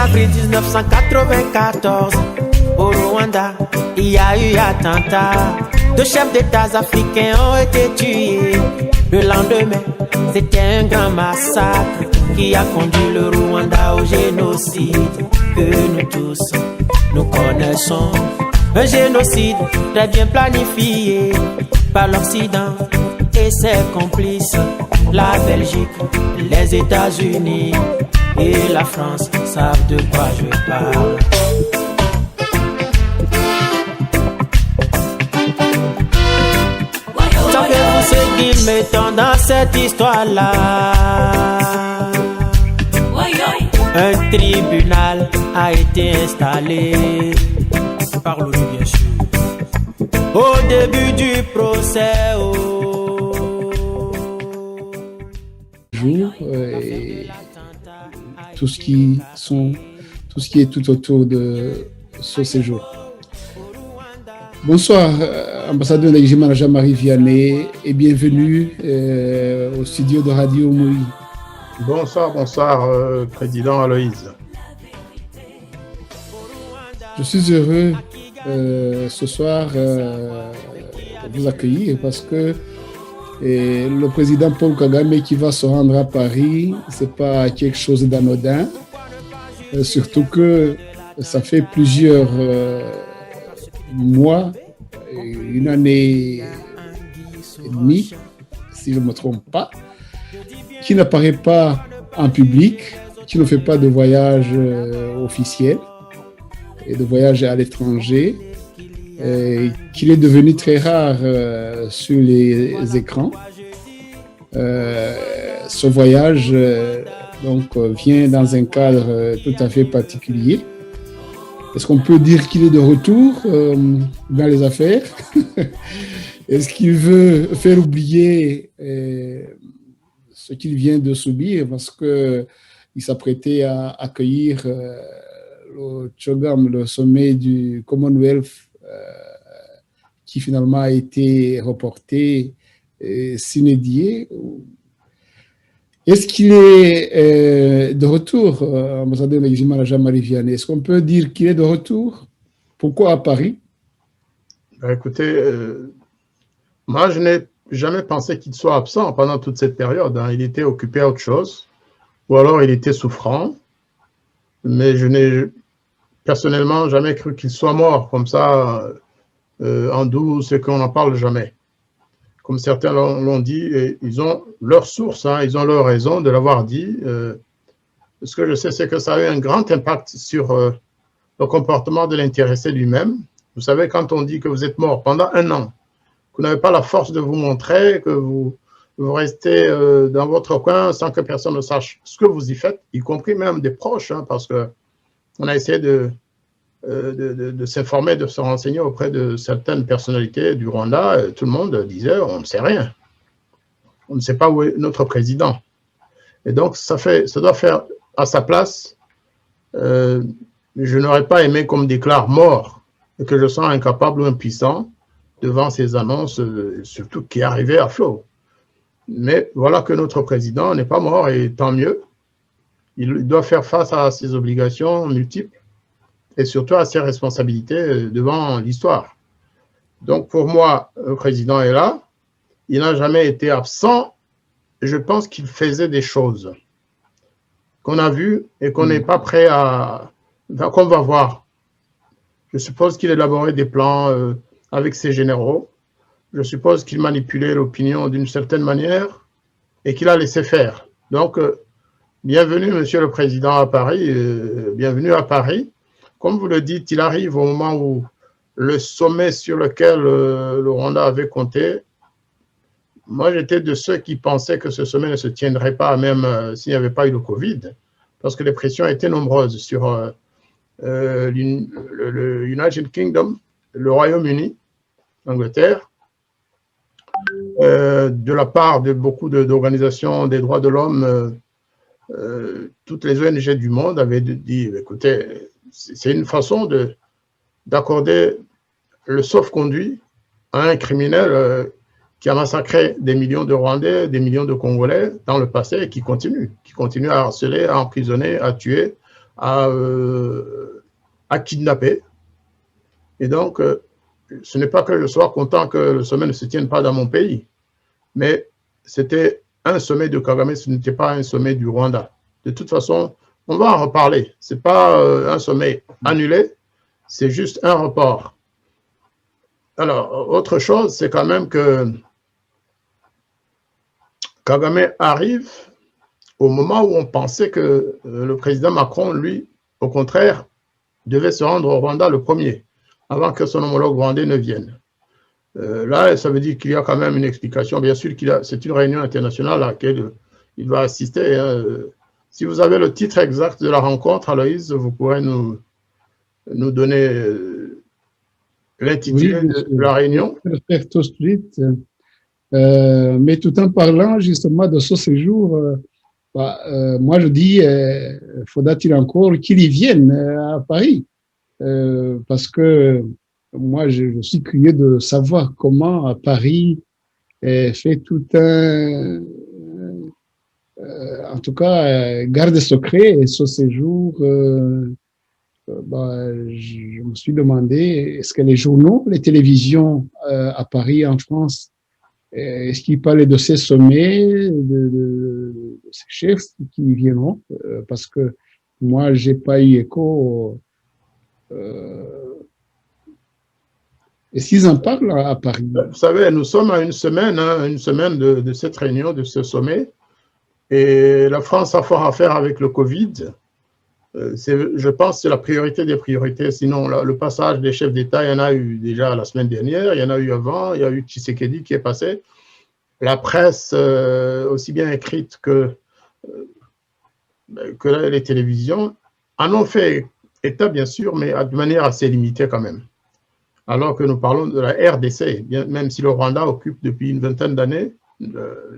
avril 1994, au Rwanda, il y a eu attentat. 2 chefs d'État africains ont été tués. Le lendemain, c'était un grand massacre qui a conduit le Rwanda au génocide que nous tous, nous connaissons. Un génocide très bien planifié par l'Occident et ses complices. La Belgique, les États-Unis et la France savent de quoi je parle. Savez-vous ce qu'ils mettent dans cette histoire-là? Un tribunal a été installé par l'ONU, bien sûr. Au début du procès, et tout ce qui est tout autour de ce séjour. Bonsoir, ambassadeur Ndayishimiye Jean-Marie Vianney, et bienvenue au studio de Radio Moui. Bonsoir, président Aloïse. Je suis heureux ce soir de vous accueillir parce que le président Paul Kagame qui va se rendre à Paris, c'est pas quelque chose d'anodin, surtout que ça fait plusieurs mois, une année et demie, si je ne me trompe pas, qui n'apparaît pas en public, qui ne fait pas de voyage officiel et de voyage à l'étranger, qu'il est devenu très rare sur les écrans. Ce voyage vient dans un cadre tout à fait particulier. Est-ce qu'on peut dire qu'il est de retour dans les affaires? Est-ce qu'il veut faire oublier ce qu'il vient de subir parce qu'il s'apprêtait à accueillir le CHOGM, le sommet du Commonwealth, qui finalement a été reporté, sine-die. Est-ce qu'il est de retour, ambassadeur Ndayishimiye Jean-Marie Vianney? Est-ce qu'on peut dire qu'il est de retour? Pourquoi à Paris? Écoutez, moi je n'ai jamais pensé qu'il soit absent pendant toute cette période. Il était occupé à autre chose, ou alors il était souffrant, mais je n'ai personnellement jamais cru qu'il soit mort comme ça, en douce, et qu'on n'en parle jamais. Comme certains l'ont dit, et ils ont leur source, ils ont leur raison de l'avoir dit. Ce que je sais, c'est que ça a eu un grand impact sur le comportement de l'intéressé lui-même. Vous savez, quand on dit que vous êtes mort pendant 1 an, que vous n'avez pas la force de vous montrer, que vous restez dans votre coin sans que personne ne sache ce que vous y faites, y compris même des proches, parce qu'on a essayé de s'informer, de se renseigner auprès de certaines personnalités du Rwanda. Tout le monde disait, on ne sait rien. On ne sait pas où est notre président. Et donc, ça doit faire à sa place. Je n'aurais pas aimé qu'on me déclare mort et que je sois incapable ou impuissant devant ces annonces, surtout qui arrivaient à flot. Mais voilà que notre président n'est pas mort, et tant mieux. Il doit faire face à ses obligations multiples et surtout à ses responsabilités devant l'histoire. Donc pour moi, le président est là, il n'a jamais été absent. Je pense qu'il faisait des choses qu'on a vues et qu'on n'est pas prêt qu'on va voir. Je suppose qu'il élaborait des plans avec ses généraux. Je suppose qu'il manipulait l'opinion d'une certaine manière et qu'il a laissé faire. Donc, bienvenue, Monsieur le Président, à Paris. Bienvenue à Paris. Comme vous le dites, il arrive au moment où le sommet sur lequel le Rwanda avait compté, moi j'étais de ceux qui pensaient que ce sommet ne se tiendrait pas, même s'il n'y avait pas eu le Covid, parce que les pressions étaient nombreuses sur le United Kingdom, le Royaume-Uni, l'Angleterre, de la part de beaucoup d'organisations des droits de l'homme. Toutes les ONG du monde avaient dit, écoutez, c'est une façon d'accorder le sauf-conduit à un criminel qui a massacré des millions de Rwandais, des millions de Congolais dans le passé et qui continue à harceler, à emprisonner, à tuer, à kidnapper. Et donc, ce n'est pas que je sois content que le sommet ne se tienne pas dans mon pays, mais c'était un sommet de Kagame, ce n'était pas un sommet du Rwanda. De toute façon, on va en reparler. Ce n'est pas un sommet annulé, c'est juste un report. Alors, autre chose, c'est quand même que Kagame arrive au moment où on pensait que le président Macron, lui, au contraire, devait se rendre au Rwanda le premier, avant que son homologue rwandais ne vienne. Là, ça veut dire qu'il y a quand même une explication. Bien sûr, c'est une réunion internationale à laquelle il va assister. Hein. Si vous avez le titre exact de la rencontre, Aloïse, vous pourrez nous donner l'intitulé de la réunion. Je vais le faire tout de suite. Mais tout en parlant justement de ce séjour, moi je dis, faudra-t-il encore qu'il y vienne à Paris, parce que moi je suis curieux de savoir comment à Paris fait tout un, en tout cas, garde secret ce séjour. Je me suis demandé, est-ce que les journaux, les télévisions à Paris, en France, est-ce qu'ils parlaient de ces sommets, de ces chefs qui viendront? Parce que moi, j'ai pas eu écho. Est-ce qu'ils en parlent à Paris? Vous savez, nous sommes à une semaine de cette réunion, de ce sommet, et la France a fort à faire avec le Covid. Je pense que c'est la priorité des priorités. Sinon, le passage des chefs d'État, il y en a eu déjà la semaine dernière, il y en a eu avant, il y a eu Tshisekedi qui est passé. La presse, aussi bien écrite que les télévisions, en ont fait état, bien sûr, mais de manière assez limitée quand même. Alors que nous parlons de la RDC, même si le Rwanda occupe depuis une vingtaine d'années,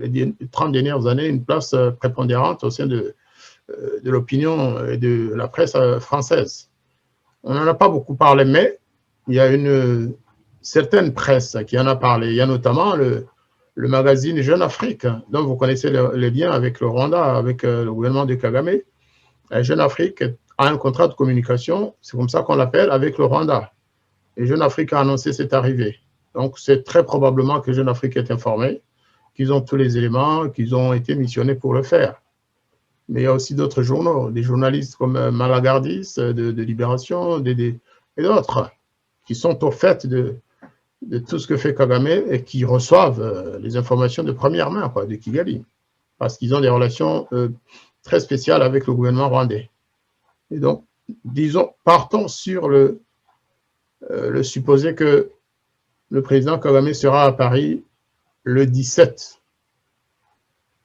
les 30 dernières années, une place prépondérante au sein de l'opinion et de la presse française. On n'en a pas beaucoup parlé, mais il y a une certaine presse qui en a parlé. Il y a notamment le magazine Jeune Afrique, dont vous connaissez les liens avec le Rwanda, avec le gouvernement de Kagame. Jeune Afrique a un contrat de communication, c'est comme ça qu'on l'appelle, avec le Rwanda. Et Jeune Afrique a annoncé cette arrivée. Donc, c'est très probablement que Jeune Afrique est informé, qu'ils ont tous les éléments, qu'ils ont été missionnés pour le faire. Mais il y a aussi d'autres journaux, des journalistes comme Malagardis, de Libération, et d'autres, qui sont au fait de tout ce que fait Kagame et qui reçoivent les informations de première main, de Kigali, parce qu'ils ont des relations très spéciales avec le gouvernement rwandais. Et donc, disons, partons sur le supposé que le président Kagame sera à Paris le 17.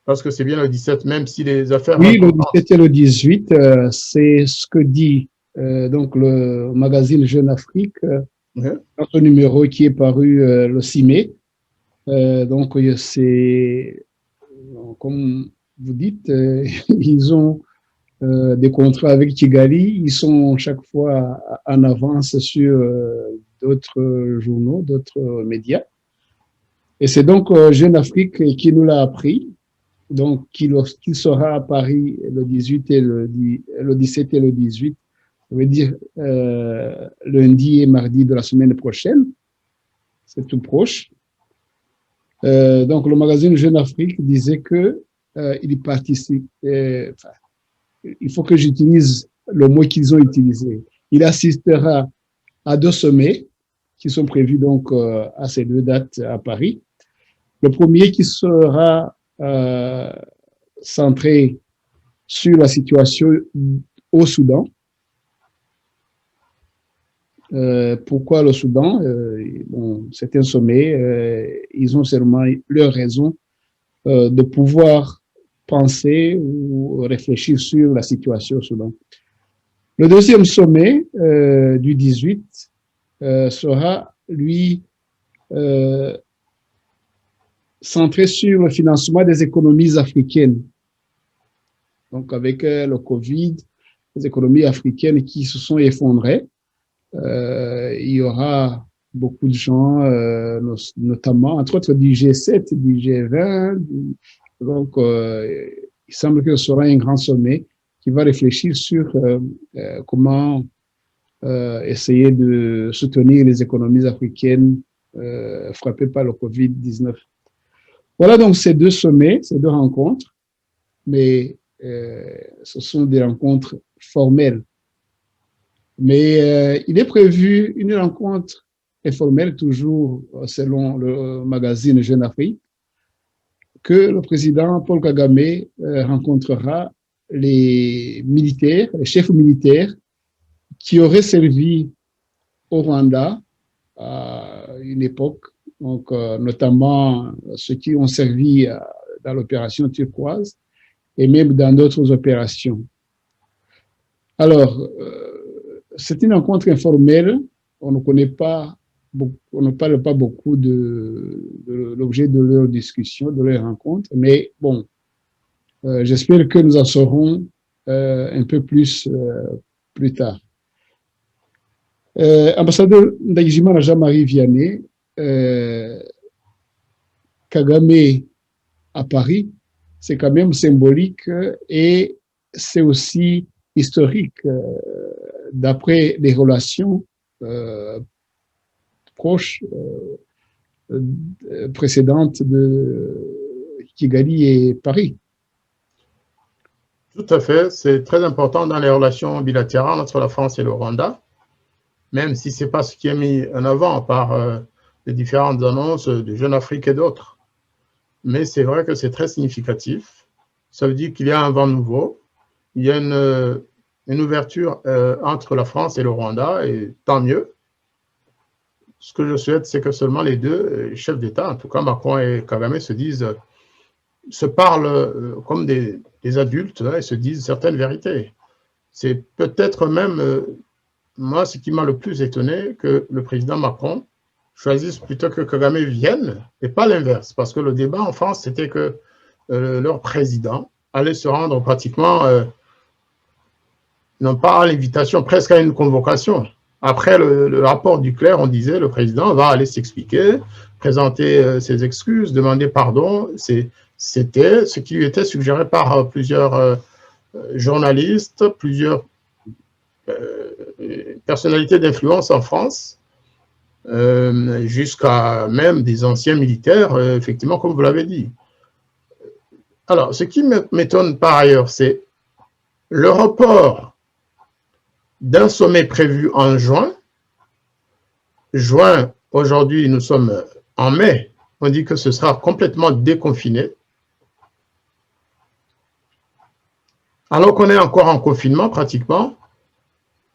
Parce que c'est bien le 17, même si les affaires... Oui, le 17 et le 18, c'est ce que dit donc le magazine Jeune Afrique, dans un numéro qui est paru le 6 mai. Donc, c'est, comme vous dites, ils ont des contrats avec Kigali, ils sont chaque fois en avance sur d'autres journaux, d'autres médias. Et c'est donc Jeune Afrique qui nous l'a appris. Donc, qu'il sera à Paris le 18 et le 17 et le 18, ça veut dire lundi et mardi de la semaine prochaine. C'est tout proche. Donc, le magazine Jeune Afrique disait que il participe. Il faut que j'utilise le mot qu'ils ont utilisé. Il assistera à 2 sommets qui sont prévus donc à ces 2 dates à Paris. Le premier qui sera centré sur la situation au Soudan. Pourquoi le Soudan? Bon, c'est un sommet, ils ont seulement leur raison de pouvoir penser ou réfléchir sur la situation au Soudan. Le deuxième sommet du 18 sera, lui, centré sur le financement des économies africaines. Donc, avec le Covid, les économies africaines qui se sont effondrées, il y aura beaucoup de gens, notamment, entre autres, du G7, du G20. Donc, il semble que ce sera un grand sommet qui va réfléchir sur comment essayer de soutenir les économies africaines frappées par le Covid-19. Voilà donc ces deux sommets, ces deux rencontres, mais ce sont des rencontres formelles. Mais il est prévu une rencontre informelle, toujours selon le magazine Jeune Afrique, que le président Paul Kagame rencontrera les militaires, les chefs militaires qui auraient servi au Rwanda à une époque, donc, notamment ceux qui ont servi dans l'opération turquoise et même dans d'autres opérations. Alors, c'est une rencontre informelle, on ne connaît pas, on ne parle pas beaucoup de l'objet de leur discussion, de leur rencontre, mais bon, j'espère que nous en saurons un peu plus plus tard. Ambassadeur Ndagijimana Jean-Marie Vianney, Kagame à Paris, c'est quand même symbolique et c'est aussi historique d'après les relations proches précédentes de Kigali et Paris. Tout à fait, c'est très important dans les relations bilatérales entre la France et le Rwanda, même si ce n'est pas ce qui est mis en avant par les différentes annonces de Jeune Afrique et d'autres. Mais c'est vrai que c'est très significatif. Ça veut dire qu'il y a un vent nouveau, il y a une ouverture entre la France et le Rwanda, et tant mieux. Ce que je souhaite, c'est que seulement les deux chefs d'État, en tout cas Macron et Kagame, se parlent comme des adultes et se disent certaines vérités. C'est peut-être même, moi, ce qui m'a le plus étonné, que le président Macron choisisse plutôt que Kagame vienne, et pas l'inverse, parce que le débat en France, c'était que leur président allait se rendre pratiquement, non pas à l'invitation, presque à une convocation. Après le rapport du clerc, on disait le président va aller s'expliquer, présenter ses excuses, demander pardon. C'était ce qui lui était suggéré par plusieurs journalistes, plusieurs personnalités d'influence en France, jusqu'à même des anciens militaires, effectivement, comme vous l'avez dit. Alors, ce qui m'étonne par ailleurs, c'est le report d'un sommet prévu en juin. Juin, aujourd'hui, nous sommes en mai. On dit que ce sera complètement déconfiné. Alors qu'on est encore en confinement, pratiquement,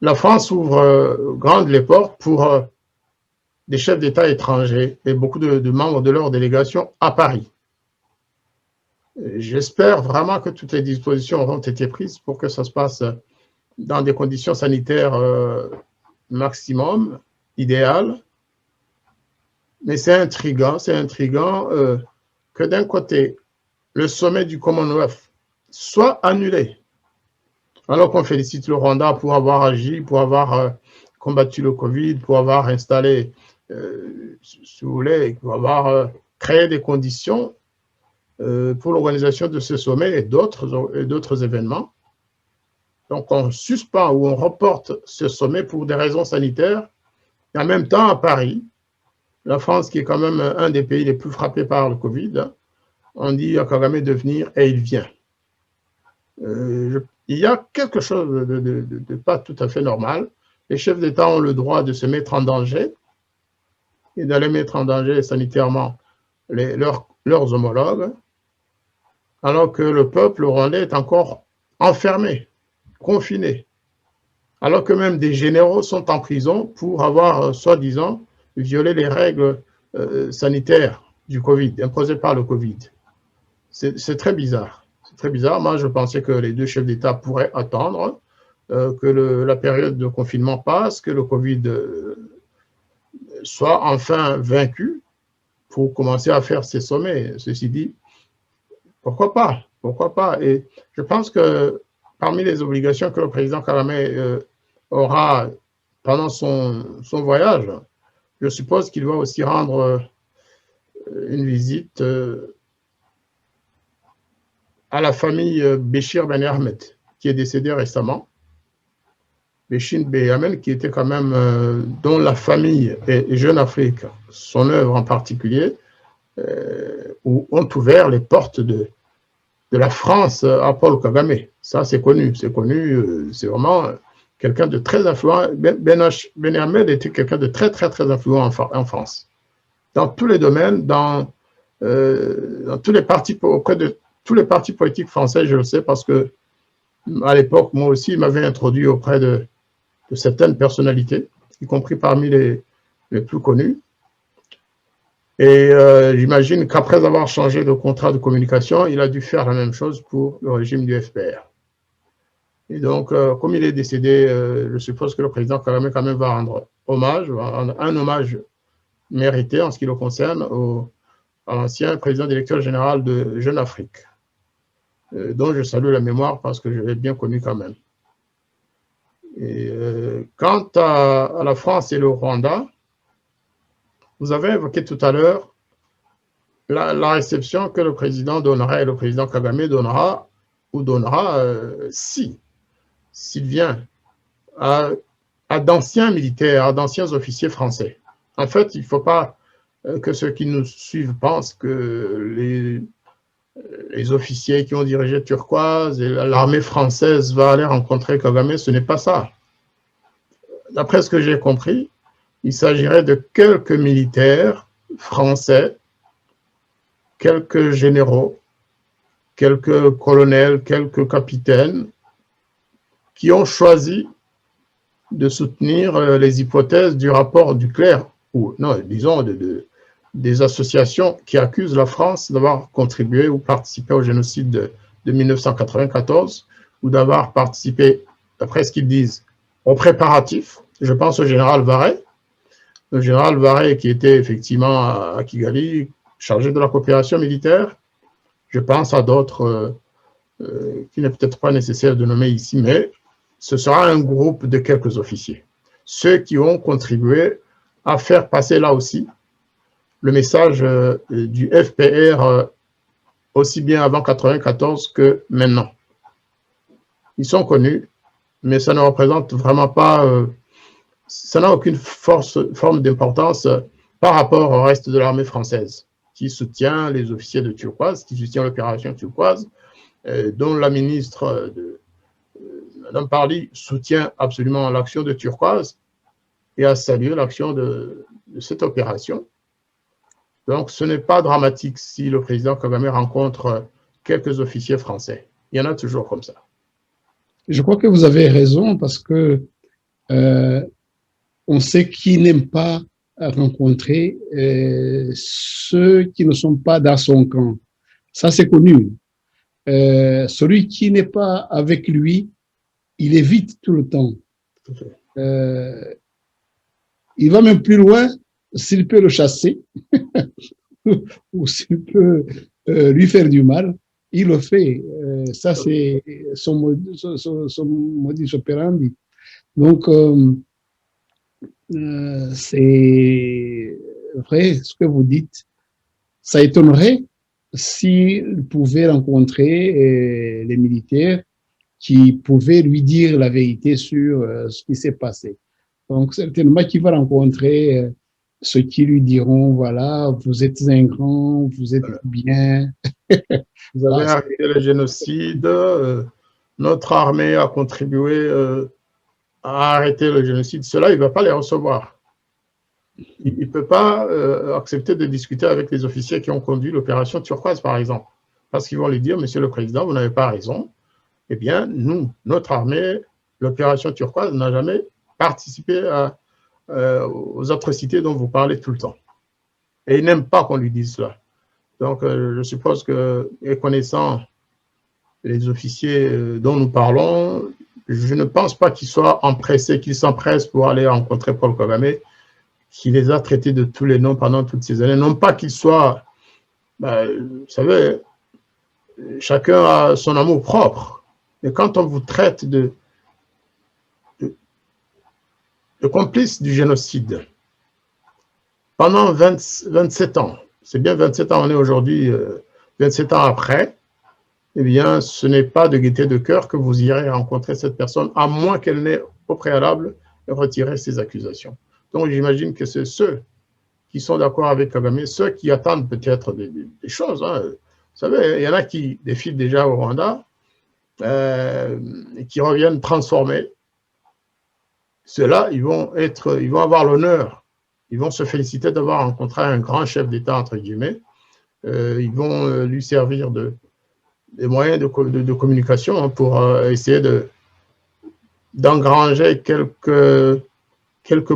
la France ouvre grandes les portes pour des chefs d'État étrangers et beaucoup de membres de leur délégation à Paris. J'espère vraiment que toutes les dispositions auront été prises pour que ça se passe dans des conditions sanitaires maximum, idéales. Mais c'est intriguant que d'un côté, le sommet du Commonwealth soit annulé, alors qu'on félicite le Rwanda pour avoir agi, pour avoir combattu le Covid, pour avoir installé, si vous voulez, pour avoir créé des conditions pour l'organisation de ce sommet et d'autres événements. Donc, on suspend ou on reporte ce sommet pour des raisons sanitaires. Et en même temps, à Paris, la France, qui est quand même un des pays les plus frappés par le Covid, on dit à Kagame de venir et il vient. Il y a quelque chose de pas tout à fait normal. Les chefs d'État ont le droit de se mettre en danger et d'aller mettre en danger sanitairement leurs homologues, alors que le peuple rwandais est encore enfermé, confiné, alors que même des généraux sont en prison pour avoir, soi-disant, violé les règles sanitaires du Covid, imposées par le Covid. C'est très bizarre. C'est très bizarre. Moi, je pensais que les deux chefs d'État pourraient attendre que la période de confinement passe, que le Covid soit enfin vaincu pour commencer à faire ces sommets. Ceci dit, pourquoi pas? Pourquoi pas? Et je pense que parmi les obligations que le président Kagame aura pendant son voyage, je suppose qu'il va aussi rendre une visite à la famille Béchir Ben Ahmed, qui est décédé récemment, Béchine Beyamen, qui était quand même, dont la famille et Jeune Afrique, son œuvre en particulier, ont ouvert les portes de la France à Paul Kagame. Ça, c'est connu, c'est vraiment quelqu'un de très influent. Beyamen était quelqu'un de très, très, très influent en France. Dans tous les domaines, dans tous les partis, auprès de tous les partis politiques français, je le sais, parce que à l'époque, moi aussi, il m'avait introduit auprès de certaines personnalités, y compris parmi les plus connus. Et j'imagine qu'après avoir changé de contrat de communication, il a dû faire la même chose pour le régime du FPR. Et donc, comme il est décédé, je suppose que le président Kagame quand même va rendre hommage, un hommage mérité en ce qui le concerne à l'ancien président directeur général de Jeune Afrique, dont je salue la mémoire parce que je l'ai bien connu quand même. Et quant à la France et le Rwanda, vous avez évoqué tout à l'heure la réception que le président donnera et le président Kagame donnera s'il vient à d'anciens militaires, à d'anciens officiers français. En fait, il ne faut pas que ceux qui nous suivent pensent que les officiers qui ont dirigé Turquoise et l'armée française va aller rencontrer Kagame. Ce n'est pas ça. D'après ce que j'ai compris, il s'agirait de quelques militaires français, quelques généraux, quelques colonels, quelques capitaines qui ont choisi de soutenir les hypothèses du rapport Duclerc, ou non, disons des associations qui accusent la France d'avoir contribué ou participé au génocide de 1994 ou d'avoir participé, d'après ce qu'ils disent, aux préparatifs. Je pense au général Varey. Le général Varey qui était effectivement à Kigali, chargé de la coopération militaire. Je pense à d'autres qu'il n'est peut-être pas nécessaire de nommer ici, mais ce sera un groupe de quelques officiers. Ceux qui ont contribué à faire passer là aussi le message du FPR aussi bien avant 1994 que maintenant. Ils sont connus, mais ça ne représente vraiment pas, ça n'a aucune forme d'importance par rapport au reste de l'armée française, qui soutient les officiers de Turquoise, qui soutient l'opération Turquoise, dont la ministre, Mme Parly, soutient absolument l'action de Turquoise et a salué l'action de cette opération. Donc, ce n'est pas dramatique si le président Kagame rencontre quelques officiers français. Il y en a toujours comme ça. Je crois que vous avez raison parce que on sait qui n'aime pas rencontrer ceux qui ne sont pas dans son camp. Ça, c'est connu. Celui qui n'est pas avec lui, il évite tout le temps. Il va même plus loin s'il peut le chasser ou s'il peut lui faire du mal, il le fait. Ça, c'est son modus operandi. Donc, c'est vrai ce que vous dites. Ça étonnerait s'il pouvait rencontrer les militaires qui pouvaient lui dire la vérité sur ce qui s'est passé. Donc, certainement qu'il va rencontrer ceux qui lui diront, voilà, vous êtes un grand, vous êtes bien. Vous avez arrêté le génocide, notre armée a contribué à arrêter le génocide. Cela, il ne va pas les recevoir. Il ne peut pas accepter de discuter avec les officiers qui ont conduit l'opération Turquoise, par exemple. Parce qu'ils vont lui dire, Monsieur le Président, vous n'avez pas raison. Eh bien, nous, notre armée, l'opération Turquoise n'a jamais participé aux atrocités dont vous parlez tout le temps. Et il n'aime pas qu'on lui dise cela. Donc, je suppose que, et connaissant les officiers dont nous parlons, je ne pense pas qu'ils soient empressés, qu'ils s'empressent pour aller rencontrer Paul Kagame, qui les a traités de tous les noms pendant toutes ces années. Non pas qu'ils soient, vous savez, chacun a son amour propre. Mais quand on vous traite de complice du génocide pendant 27 ans, c'est bien 27 ans, on est aujourd'hui 27 ans après, eh bien, ce n'est pas de gaieté de cœur que vous irez rencontrer cette personne, à moins qu'elle n'ait au préalable retiré ses accusations. Donc, j'imagine que c'est ceux qui sont d'accord avec Kagame, ceux qui attendent peut-être des choses. Hein. Vous savez, il y en a qui défilent déjà au Rwanda et qui reviennent transformés. Ceux-là, ils vont avoir l'honneur, ils vont se féliciter d'avoir rencontré un grand chef d'État, entre guillemets. Ils vont lui servir des moyens de communication hein, pour essayer d'engranger quelques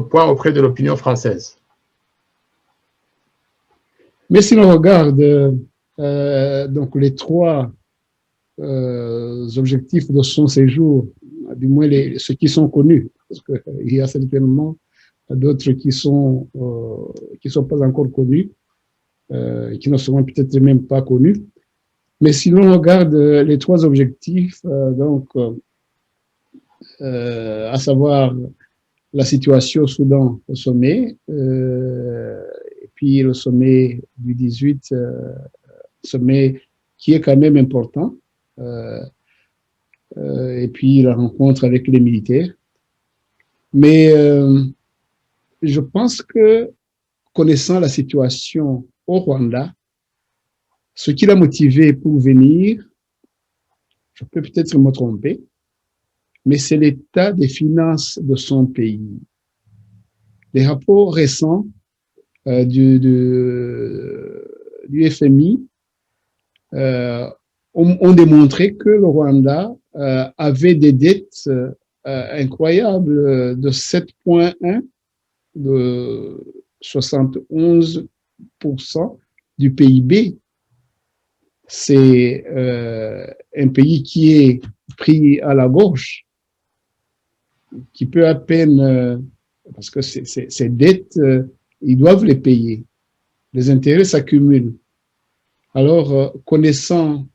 points auprès de l'opinion française. Mais si l'on regarde donc les trois objectifs de son séjour, du moins ceux qui sont connus, parce qu'il y a certainement d'autres qui sont pas encore connus, qui ne seront peut-être même pas connus. Mais si l'on regarde les trois objectifs, à savoir la situation au Soudan au sommet, et puis le sommet du 18, sommet qui est quand même important, et puis la rencontre avec les militaires. Mais je pense que, connaissant la situation au Rwanda, ce qui l'a motivé pour venir, je peux peut-être me tromper, mais c'est l'état des finances de son pays. Les rapports récents du FMI ont démontré que le Rwanda avait des dettes incroyables de 7,1, de 71% du PIB. C'est un pays qui est pris à la gorge, qui peut à peine, parce que ces dettes, ils doivent les payer. Les intérêts s'accumulent. Alors, connaissant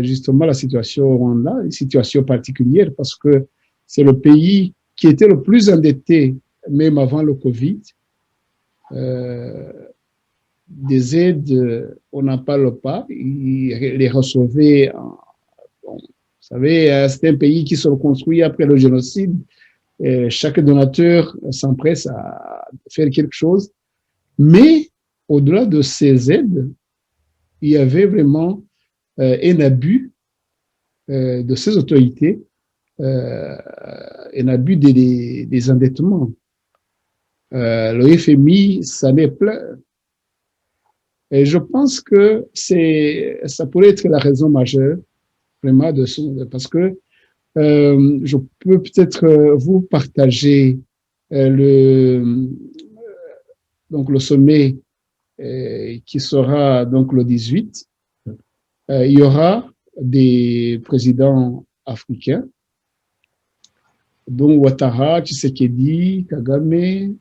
justement la situation au Rwanda, une situation particulière, parce que c'est le pays qui était le plus endetté, même avant le Covid. Des aides, on n'en parle pas. Ils les recevaient. Vous savez, c'est un pays qui se reconstruit après le génocide. Chaque donateur s'empresse à faire quelque chose. Mais au-delà de ces aides, il y avait vraiment un abus de ces autorités, un abus des endettements. Le FMI s'en est plein. Et je pense que ça pourrait être la raison majeure, vraiment, parce que je peux peut-être vous partager donc le sommet qui sera donc le 18. Il y aura des présidents africains, dont Ouattara, Tshisekedi, Kagame,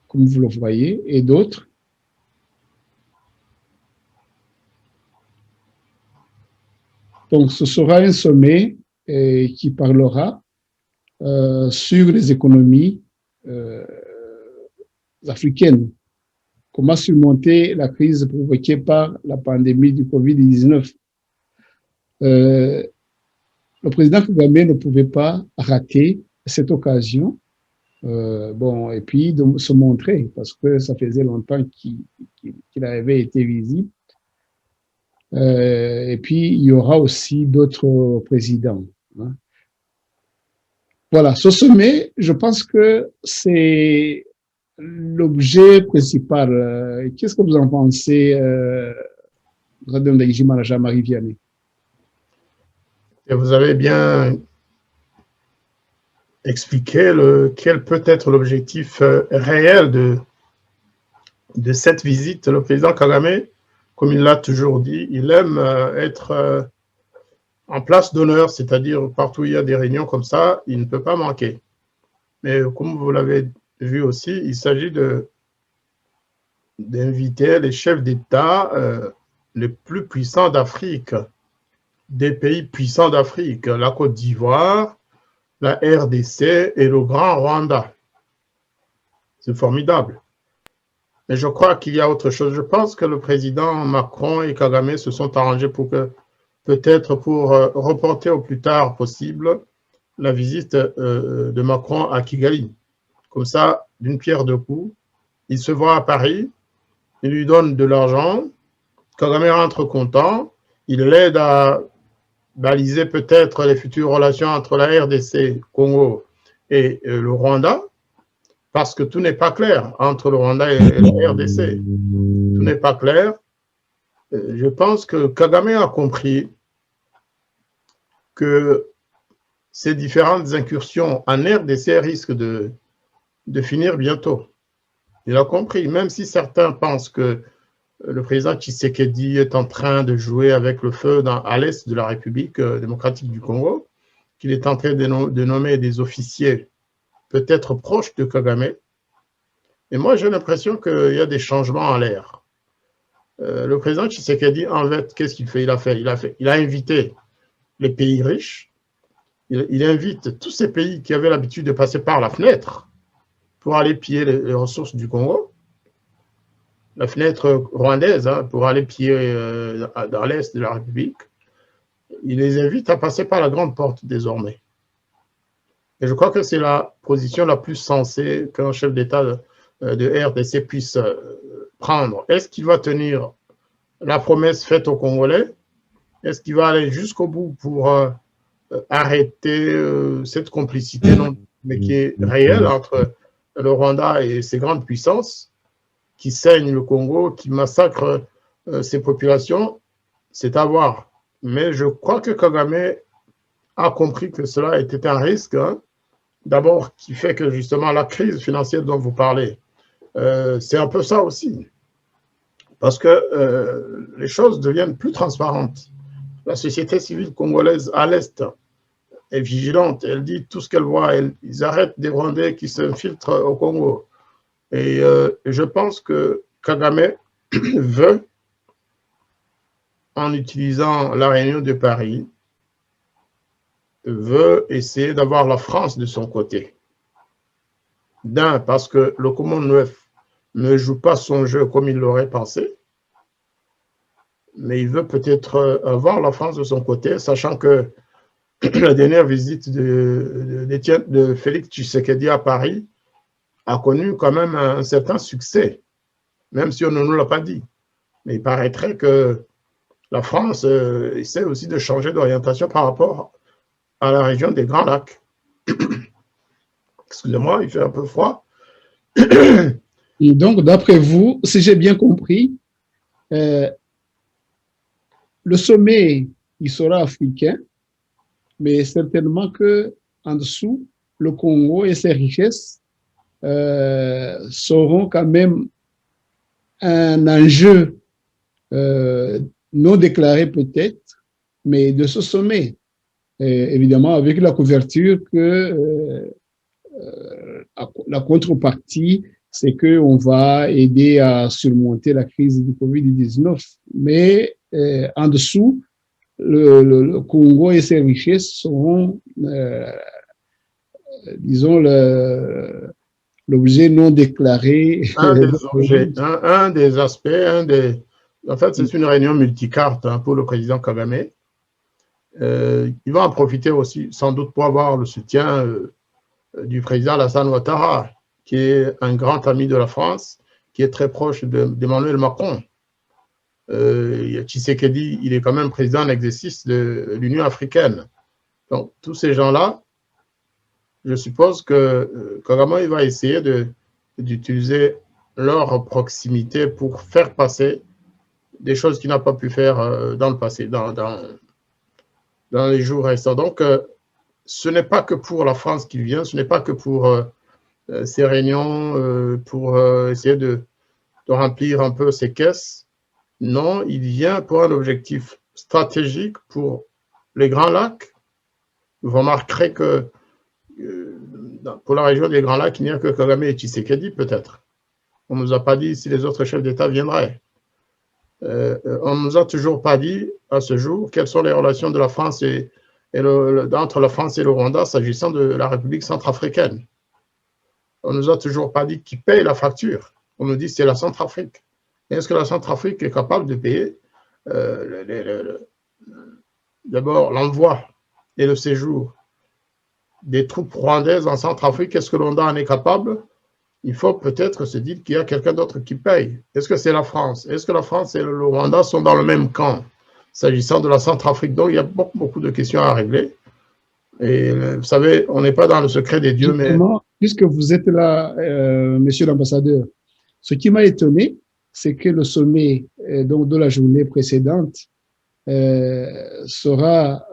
comme vous le voyez, et d'autres. Donc, ce sera un sommet qui parlera sur les économies africaines. Comment surmonter la crise provoquée par la pandémie du Covid-19. Le président Kagame ne pouvait pas rater cette occasion. Et puis de se montrer, parce que ça faisait longtemps qu'il avait été visible. Et puis, il y aura aussi d'autres présidents. Hein. Voilà, ce sommet, je pense que c'est l'objet principal. Qu'est-ce que vous en pensez, Marie Vianney? Et vous avez bien expliqué quel peut être l'objectif réel de cette visite. Le président Kagame, comme il l'a toujours dit, il aime être en place d'honneur, c'est-à-dire partout où il y a des réunions comme ça, il ne peut pas manquer. Mais comme vous l'avez vu aussi, il s'agit d'inviter les chefs d'État les plus puissants d'Afrique, des pays puissants d'Afrique, la Côte d'Ivoire, la RDC et le Grand Rwanda. C'est formidable. Mais je crois qu'il y a autre chose. Je pense que le président Macron et Kagame se sont arrangés pour que, peut-être pour reporter au plus tard possible la visite de Macron à Kigali. Comme ça, d'une pierre deux coups, il se voit à Paris, il lui donne de l'argent, Kagame rentre content, il l'aide à baliser peut-être les futures relations entre la RDC, Congo et le Rwanda, parce que tout n'est pas clair entre le Rwanda et la RDC. Tout n'est pas clair. Je pense que Kagame a compris que ces différentes incursions en RDC risquent de finir bientôt. Il a compris, même si certains pensent que le président Tshisekedi est en train de jouer avec le feu à l'est de la République démocratique du Congo, qu'il est en train de nommer des officiers peut-être proches de Kagame. Et moi, j'ai l'impression qu'il y a des changements en l'air. Le président Tshisekedi, en fait, qu'est-ce qu'il fait? Il a invité les pays riches, il invite tous ces pays qui avaient l'habitude de passer par la fenêtre pour aller piller les ressources du Congo, la fenêtre rwandaise, pour aller piller dans l'est de la République. Il les invite à passer par la grande porte désormais. Et je crois que c'est la position la plus sensée qu'un chef d'État de RDC puisse prendre. Est-ce qu'il va tenir la promesse faite aux Congolais? Est-ce qu'il va aller jusqu'au bout pour arrêter cette complicité mais qui est réelle entre le Rwanda et ses grandes puissances qui saignent le Congo, qui massacrent ses populations? C'est à voir. Mais je crois que Kagame a compris que cela était un risque, d'abord qui fait que justement la crise financière dont vous parlez, c'est un peu ça aussi. Parce que les choses deviennent plus transparentes. La société civile congolaise à l'Est est vigilante. Elle dit tout ce qu'elle voit. Ils arrêtent des Rwandais qui s'infiltrent au Congo. Et je pense que Kagame veut, en utilisant la réunion de Paris, veut essayer d'avoir la France de son côté. D'un, parce que le Commonwealth ne joue pas son jeu comme il l'aurait pensé, mais il veut peut-être avoir la France de son côté, sachant que la dernière visite de Félix Tshisekedi à Paris a connu quand même un certain succès, même si on ne nous l'a pas dit. Mais il paraîtrait que la France essaie aussi de changer d'orientation par rapport à la région des Grands Lacs. Excusez-moi, il fait un peu froid. Et donc, d'après vous, si j'ai bien compris, le sommet, il sera africain, mais certainement qu'en dessous, le Congo et ses richesses seront quand même un enjeu non déclaré peut-être, mais de ce sommet. Évidemment, avec la couverture que la contrepartie, c'est qu'on va aider à surmonter la crise du Covid-19. Mais en dessous, le Congo et ses richesses seront, disons, l'objet non déclaré. Un des aspects, en fait, c'est une réunion multicarte pour le président Kagame. Il va en profiter aussi, sans doute, pour avoir le soutien du président Alassane Ouattara, qui est un grand ami de la France, qui est très proche d'Emmanuel Macron. Tshisekedi, il est quand même président en exercice de l'Union africaine. Donc, tous ces gens-là, je suppose que Kagame il va essayer d'utiliser leur proximité pour faire passer des choses qu'il n'a pas pu faire dans le passé, dans les jours récents. Donc, ce n'est pas que pour la France qu'il vient, ce n'est pas que pour ces réunions, pour essayer de remplir un peu ses caisses. Non, il vient pour un objectif stratégique pour les Grands Lacs. Vous remarquerez que pour la région des Grands Lacs, il n'y a que Kagame et Tshisekedi peut-être. On ne nous a pas dit si les autres chefs d'État viendraient. On ne nous a toujours pas dit à ce jour quelles sont les relations de la France entre la France et le Rwanda s'agissant de la République centrafricaine. On ne nous a toujours pas dit qui paye la facture. On nous dit c'est la Centrafrique. Est-ce que la Centrafrique est capable de payer d'abord l'envoi et le séjour des troupes rwandaises en Centrafrique? Est-ce que l'ONDA en est capable? Il faut peut-être se dire qu'il y a quelqu'un d'autre qui paye. Est-ce que c'est la France? Est-ce que la France et le Rwanda sont dans le même camp s'agissant de la Centrafrique? Donc, il y a beaucoup de questions à régler. Et vous savez, on n'est pas dans le secret des dieux, mais... Puisque vous êtes là, monsieur l'ambassadeur, ce qui m'a étonné, c'est que le sommet donc, de la journée précédente aura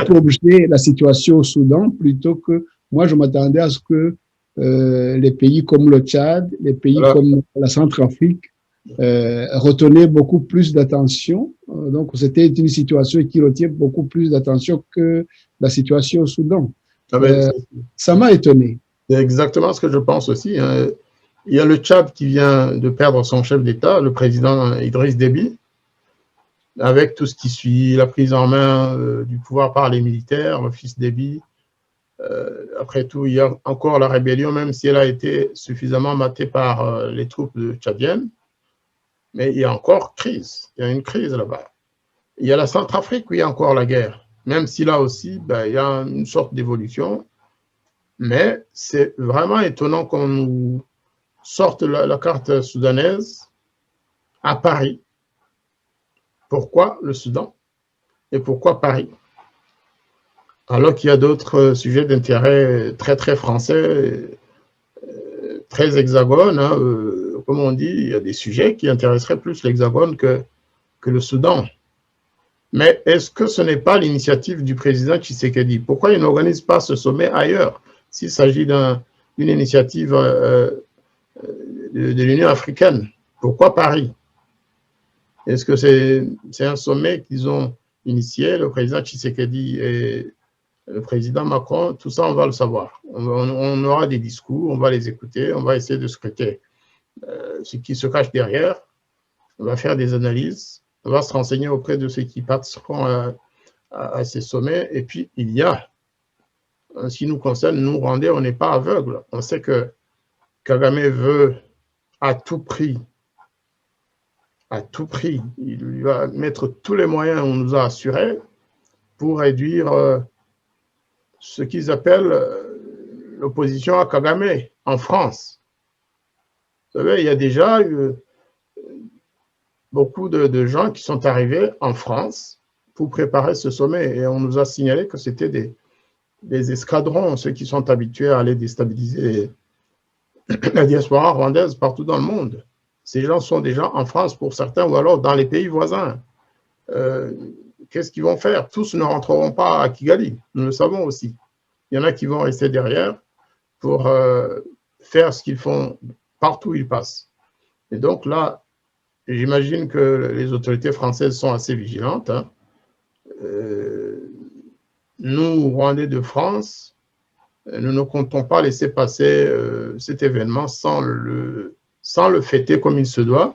pour objet la situation au Soudan, plutôt que moi, je m'attendais à ce que les pays comme le Tchad, les pays comme la Centrafrique retenaient beaucoup plus d'attention. Donc, c'était une situation qui retient beaucoup plus d'attention que la situation au Soudan. Ça m'a étonné. C'est exactement ce que je pense aussi. Hein. Il y a le Tchad qui vient de perdre son chef d'État, le président Idriss Déby, avec tout ce qui suit, la prise en main du pouvoir par les militaires, le fils Déby. Après tout, il y a encore la rébellion, même si elle a été suffisamment matée par les troupes tchadiennes. Mais il y a encore crise. Il y a une crise là-bas. Il y a la Centrafrique où il y a encore la guerre. Même si là aussi, il y a une sorte d'évolution. Mais c'est vraiment étonnant qu'on nous sorte la carte soudanaise à Paris. Pourquoi le Soudan? Et pourquoi Paris? Alors qu'il y a d'autres sujets d'intérêt très, très français, très hexagone. Hein, comme on dit, il y a des sujets qui intéresseraient plus l'hexagone que le Soudan. Mais est-ce que ce n'est pas l'initiative du président Tshisekedi? Pourquoi il n'organise pas ce sommet ailleurs, s'il s'agit d'une initiative de l'Union africaine? Pourquoi Paris? Est-ce que c'est un sommet qu'ils ont initié, le président Tshisekedi et le président Macron? Tout ça, on va le savoir. On aura des discours, on va les écouter, on va essayer de scruter ce qui se cache derrière. On va faire des analyses, on va se renseigner auprès de ceux qui participeront à ces sommets. Et puis, il y a, en ce qui nous concerne, nous, Rwandais, on n'est pas aveugles. On sait que Kagame veut à tout prix, il va mettre tous les moyens qu'on nous a assurés pour réduire ce qu'ils appellent l'opposition à Kagame en France. Vous savez, il y a déjà eu beaucoup de gens qui sont arrivés en France pour préparer ce sommet et on nous a signalé que c'était des escadrons, ceux qui sont habitués à aller déstabiliser la diaspora rwandaise partout dans le monde. Ces gens sont déjà en France pour certains ou alors dans les pays voisins. Qu'est-ce qu'ils vont faire? Tous ne rentreront pas à Kigali, nous le savons aussi. Il y en a qui vont rester derrière pour faire ce qu'ils font partout où ils passent. Et donc là, j'imagine que les autorités françaises sont assez vigilantes. Hein. Nous, Rwandais de France, nous ne comptons pas laisser passer cet événement sans le fêter comme il se doit.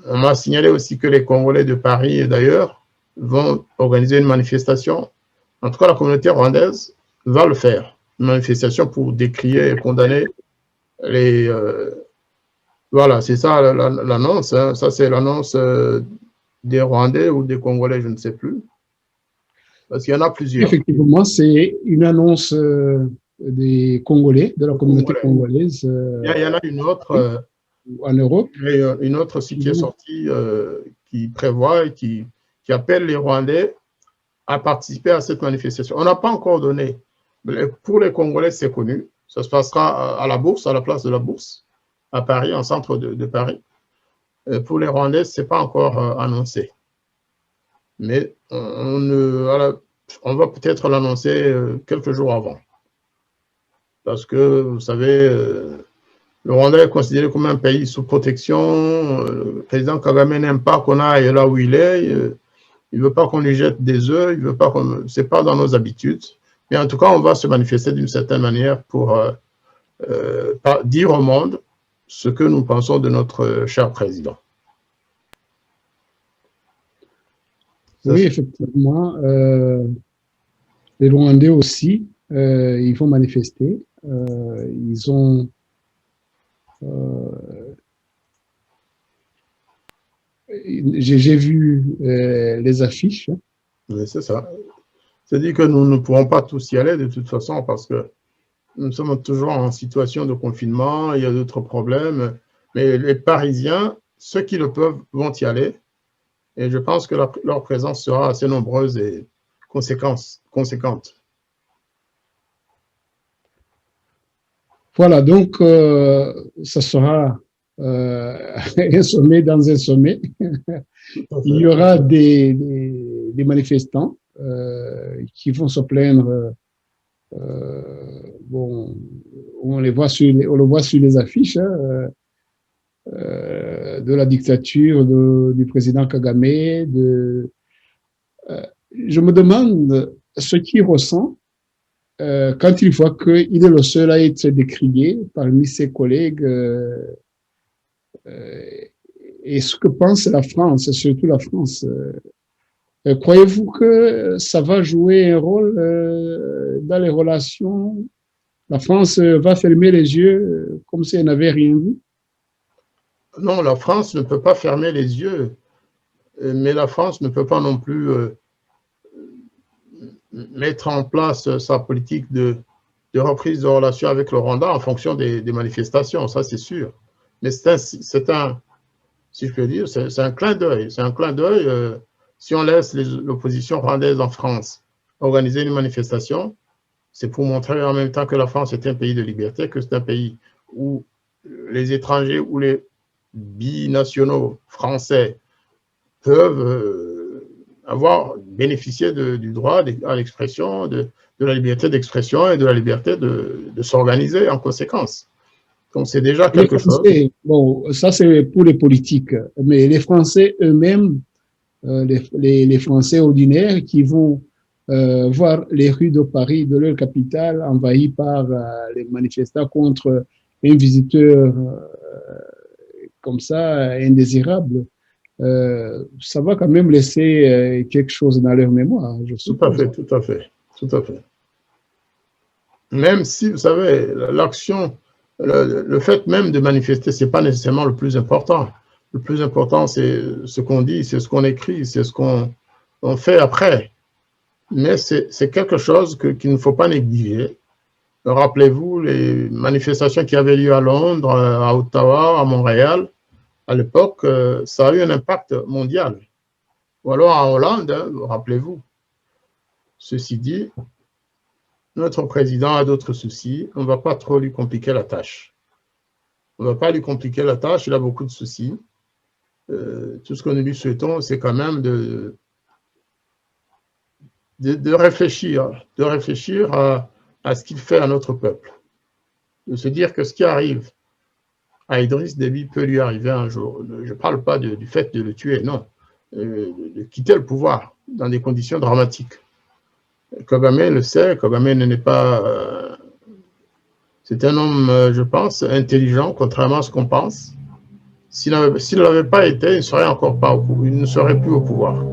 On m'a signalé aussi que les Congolais de Paris, d'ailleurs, vont organiser une manifestation. En tout cas, la communauté rwandaise va le faire. Une manifestation pour décrier et condamner les... voilà, c'est ça l'annonce. Hein. Ça, c'est l'annonce des Rwandais ou des Congolais, je ne sais plus. Parce qu'il y en a plusieurs. Effectivement, c'est une annonce des Congolais, de la communauté congolaise. Il y en a une autre en Europe. Une autre aussi qui est sortie qui prévoit et qui appelle les Rwandais à participer à cette manifestation. On n'a pas encore donné. Pour les Congolais, c'est connu. Ça se passera à la Bourse, à la place de la Bourse, à Paris, en centre de Paris. Pour les Rwandais, ce n'est pas encore annoncé. Mais on va peut-être l'annoncer quelques jours avant. Parce que, vous savez, le Rwanda est considéré comme un pays sous protection. Le président Kagame n'aime pas qu'on aille là où il est. Il ne veut pas qu'on lui jette des œufs. Ce n'est pas dans nos habitudes. Mais en tout cas, on va se manifester d'une certaine manière pour dire au monde ce que nous pensons de notre cher président. Oui, effectivement. Les Rwandais aussi, ils vont manifester. Ils ont j'ai vu les affiches. Mais c'est ça. C'est-à-dire que nous ne pourrons pas tous y aller de toute façon parce que nous sommes toujours en situation de confinement, il y a d'autres problèmes. Mais les Parisiens, ceux qui le peuvent, vont y aller. Et je pense que leur présence sera assez nombreuse et conséquente. Voilà, donc ça sera un sommet dans un sommet. Il y aura des manifestants qui vont se plaindre. Bon, on le voit sur les affiches de la dictature du président Kagame. Je me demande ce qu'il ressent quand il voit qu'il est le seul à être décrié parmi ses collègues et ce que pense la France, surtout la France. Croyez-vous que ça va jouer un rôle dans les relations? La France va fermer les yeux comme si elle n'avait rien vu? Non, la France ne peut pas fermer les yeux, mais la France ne peut pas non plus mettre en place sa politique de reprise de relations avec le Rwanda en fonction des manifestations, ça c'est sûr. Mais c'est un, si je peux dire, c'est un clin d'œil. C'est un clin d'œil. Si on laisse l'opposition rwandaise en France organiser une manifestation, c'est pour montrer en même temps que la France est un pays de liberté, que c'est un pays où les étrangers ou les binationaux français peuvent avoir bénéficié du droit à l'expression, de la liberté d'expression et de la liberté de s'organiser en conséquence. Donc c'est déjà quelque chose. Bon, ça c'est pour les politiques, mais les Français eux-mêmes, les Français ordinaires qui vont voir les rues de Paris, de leur capitale, envahies par les manifestants contre un visiteur comme ça, indésirable, ça va quand même laisser quelque chose dans leur mémoire. Tout à fait, tout à fait, tout à fait. Même si, vous savez, l'action, le fait même de manifester, ce n'est pas nécessairement le plus important. Le plus important, c'est ce qu'on dit, c'est ce qu'on écrit, c'est ce qu'on fait après. Mais c'est quelque chose qu'il ne faut pas négliger. Rappelez-vous les manifestations qui avaient lieu à Londres, à Ottawa, à Montréal. À l'époque, ça a eu un impact mondial. Ou alors en Hollande, hein, rappelez-vous. Ceci dit, notre président a d'autres soucis. On ne va pas trop lui compliquer la tâche. On ne va pas lui compliquer la tâche, il a beaucoup de soucis. Tout ce que nous lui souhaitons, c'est quand même de réfléchir à ce qu'il fait à notre peuple. De se dire que ce qui arrive à Idriss Déby peut lui arriver un jour. Je ne parle pas du fait de le tuer, non. De quitter le pouvoir dans des conditions dramatiques. Kagame le sait, Kagame n'est pas... c'est un homme, je pense, intelligent, contrairement à ce qu'on pense. S'il ne l'avait pas été, il ne serait plus au pouvoir.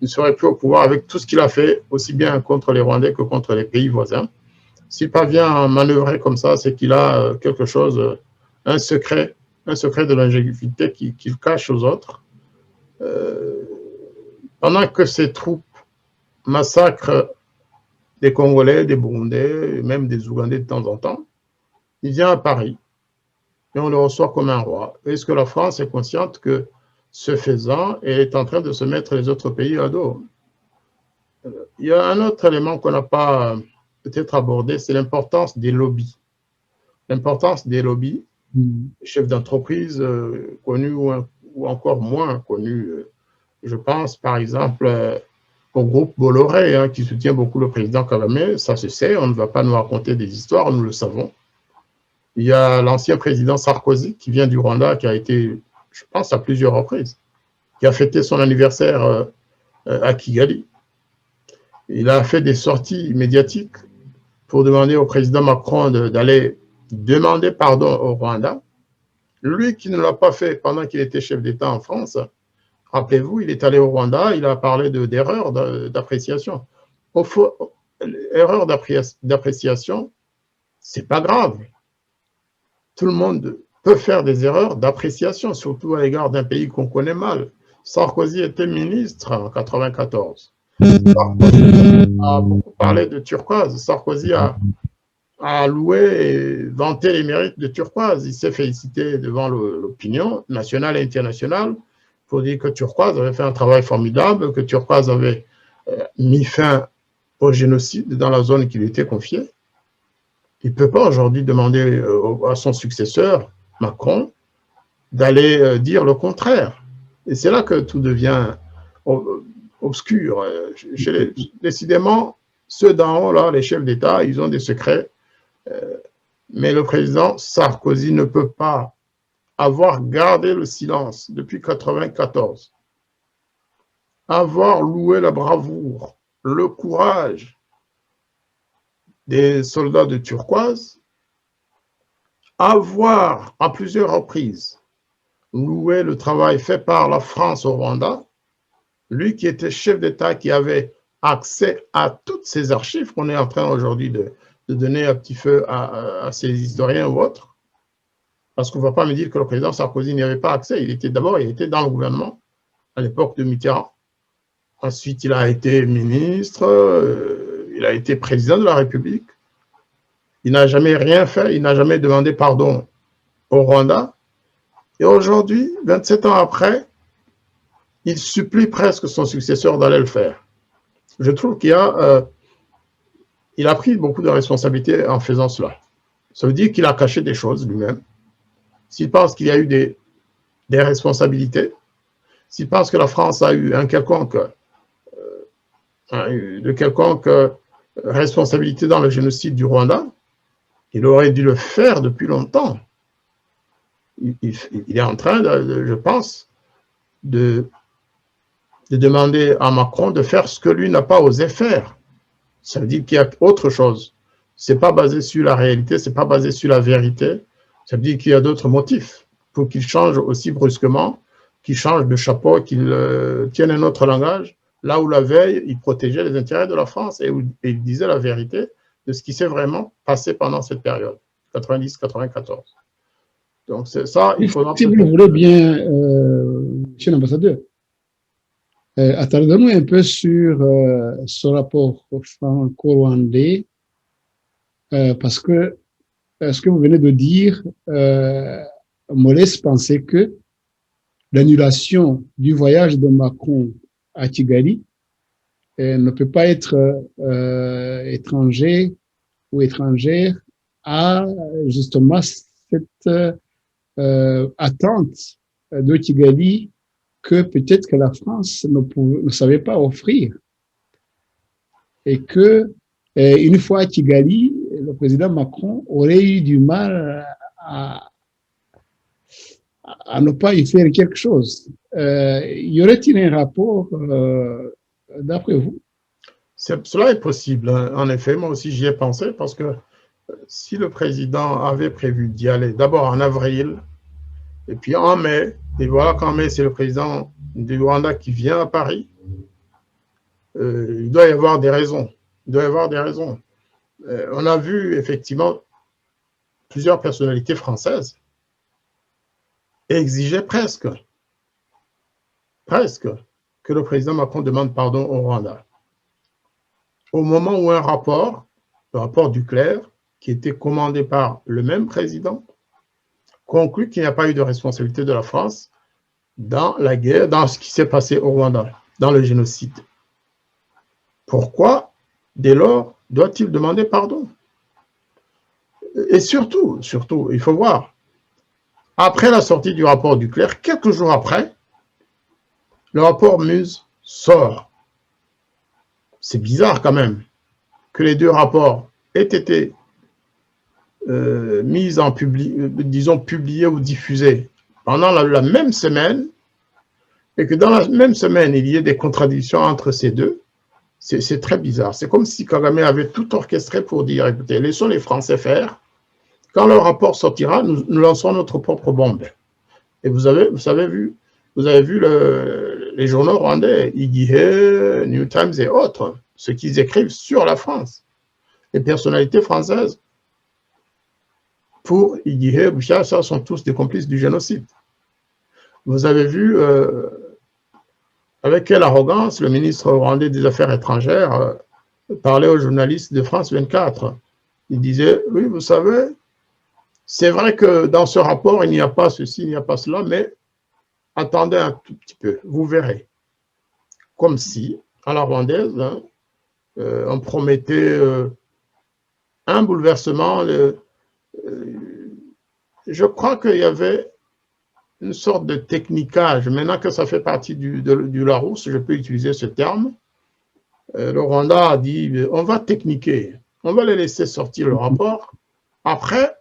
Il ne serait plus au pouvoir avec tout ce qu'il a fait, aussi bien contre les Rwandais que contre les pays voisins. S'il parvient à manœuvrer comme ça, c'est qu'il a quelque chose, un secret de l'ingénuité qu'il cache aux autres. Pendant que ses troupes massacrent des Congolais, des Burundais, même des Ougandais de temps en temps, il vient à Paris et on le reçoit comme un roi. Est-ce que la France est consciente que, ce faisant, elle est en train de se mettre les autres pays à dos? Il y a un autre élément qu'on n'a pas peut-être abordé, c'est l'importance des lobbies. L'importance des lobbies, chefs d'entreprise connus ou encore moins connus. Je pense par exemple au groupe Bolloré, hein, qui soutient beaucoup le président Kagame. Ça se sait, on ne va pas nous raconter des histoires, nous le savons. Il y a l'ancien président Sarkozy qui vient du Rwanda, qui a été, je pense, à plusieurs reprises, qui a fêté son anniversaire à Kigali. Il a fait des sorties médiatiques pour demander au président Macron d'aller demander pardon au Rwanda. Lui qui ne l'a pas fait pendant qu'il était chef d'État en France, rappelez-vous, il est allé au Rwanda, il a parlé d'erreurs d'appréciation. Erreur d'appréciation, c'est pas grave. Tout le monde peut faire des erreurs d'appréciation, surtout à l'égard d'un pays qu'on connaît mal. Sarkozy était ministre en 1994. Sarkozy a beaucoup parlé de turquoise. Sarkozy a loué et vanté les mérites de turquoise. Il s'est félicité devant l'opinion nationale et internationale pour dire que turquoise avait fait un travail formidable, que turquoise avait mis fin au génocide dans la zone qui lui était confiée. Il ne peut pas aujourd'hui demander à son successeur, Macron, d'aller dire le contraire. Et c'est là que tout devient obscur. Décidément, ceux d'en haut, là, les chefs d'État, ils ont des secrets. Mais le président Sarkozy ne peut pas avoir gardé le silence depuis 1994, avoir loué la bravoure, le courage des soldats de turquoise, avoir à plusieurs reprises loué le travail fait par la France au Rwanda, lui qui était chef d'État, qui avait accès à toutes ces archives qu'on est en train aujourd'hui de donner un petit feu à ces historiens ou autres, parce qu'on ne va pas me dire que le président Sarkozy n'y avait pas accès. Il était dans le gouvernement à l'époque de Mitterrand. Ensuite, il a été ministre, il a été président de la République. Il n'a jamais rien fait, il n'a jamais demandé pardon au Rwanda. Et aujourd'hui, 27 ans après, il supplie presque son successeur d'aller le faire. Je trouve qu'il a pris beaucoup de responsabilités en faisant cela. Ça veut dire qu'il a caché des choses lui-même. S'il pense qu'il y a eu des responsabilités, s'il pense que la France a eu de quelconque responsabilité dans le génocide du Rwanda, il aurait dû le faire depuis longtemps. Il est en train, je pense, de demander à Macron de faire ce que lui n'a pas osé faire. Ça veut dire qu'il y a autre chose. Ce n'est pas basé sur la réalité, ce n'est pas basé sur la vérité. Ça veut dire qu'il y a d'autres motifs pour qu'il change aussi brusquement, qu'il change de chapeau, qu'il tienne un autre langage. Là où la veille, il protégeait les intérêts de la France et il disait la vérité de ce qui s'est vraiment passé pendant cette période, 90-94. Donc c'est ça, il faudra... Si vous le voulez bien, monsieur l'ambassadeur, attardons-nous un peu sur ce rapport franco-rwandais, parce que ce que vous venez de dire me laisse penser que l'annulation du voyage de Macron à Kigali ne peut pas être étranger ou étrangère à justement cette attente de Kigali que peut-être que la France ne savait pas offrir. Et que, une fois à Kigali, le président Macron aurait eu du mal à ne pas y faire quelque chose. Y aurait-il un rapport, d'après vous? Cela est possible, hein. En effet, moi aussi j'y ai pensé, parce que si le président avait prévu d'y aller d'abord en avril, et puis en mai, et voilà qu'en mai, c'est le président du Rwanda qui vient à Paris, il doit y avoir des raisons. Il doit y avoir des raisons. On a vu effectivement plusieurs personnalités françaises exiger presque que le président Macron demande pardon au Rwanda. Au moment où un rapport, le rapport Duclerc, qui était commandé par le même président, conclut qu'il n'y a pas eu de responsabilité de la France dans la guerre, dans ce qui s'est passé au Rwanda, dans le génocide. Pourquoi, dès lors, doit-il demander pardon? Et surtout, il faut voir, après la sortie du rapport Duclerc, quelques jours après, le rapport Muse sort. C'est bizarre quand même que les deux rapports aient été publiés ou diffusés pendant la même semaine, et que dans la même semaine, il y ait des contradictions entre ces deux. C'est très bizarre. C'est comme si Kagame avait tout orchestré pour dire, écoutez, laissons les Français faire. Quand le rapport sortira, nous lancerons notre propre bombe. Et vous avez vu les journaux rwandais, Igihe, New Times et autres, ce qu'ils écrivent sur la France. Les personnalités françaises pour Igihe, Bouchard, ça sont tous des complices du génocide. Vous avez vu avec quelle arrogance le ministre rwandais des Affaires étrangères parlait aux journalistes de France 24. Il disait, oui, vous savez, c'est vrai que dans ce rapport, il n'y a pas ceci, il n'y a pas cela, mais attendez un tout petit peu, vous verrez. Comme si, à la rwandaise, hein, on promettait un bouleversement. Je crois qu'il y avait une sorte de technicage. Maintenant que ça fait partie du Larousse, je peux utiliser ce terme. Le Rwanda a dit, on va techniquer, on va les laisser sortir le rapport. Après,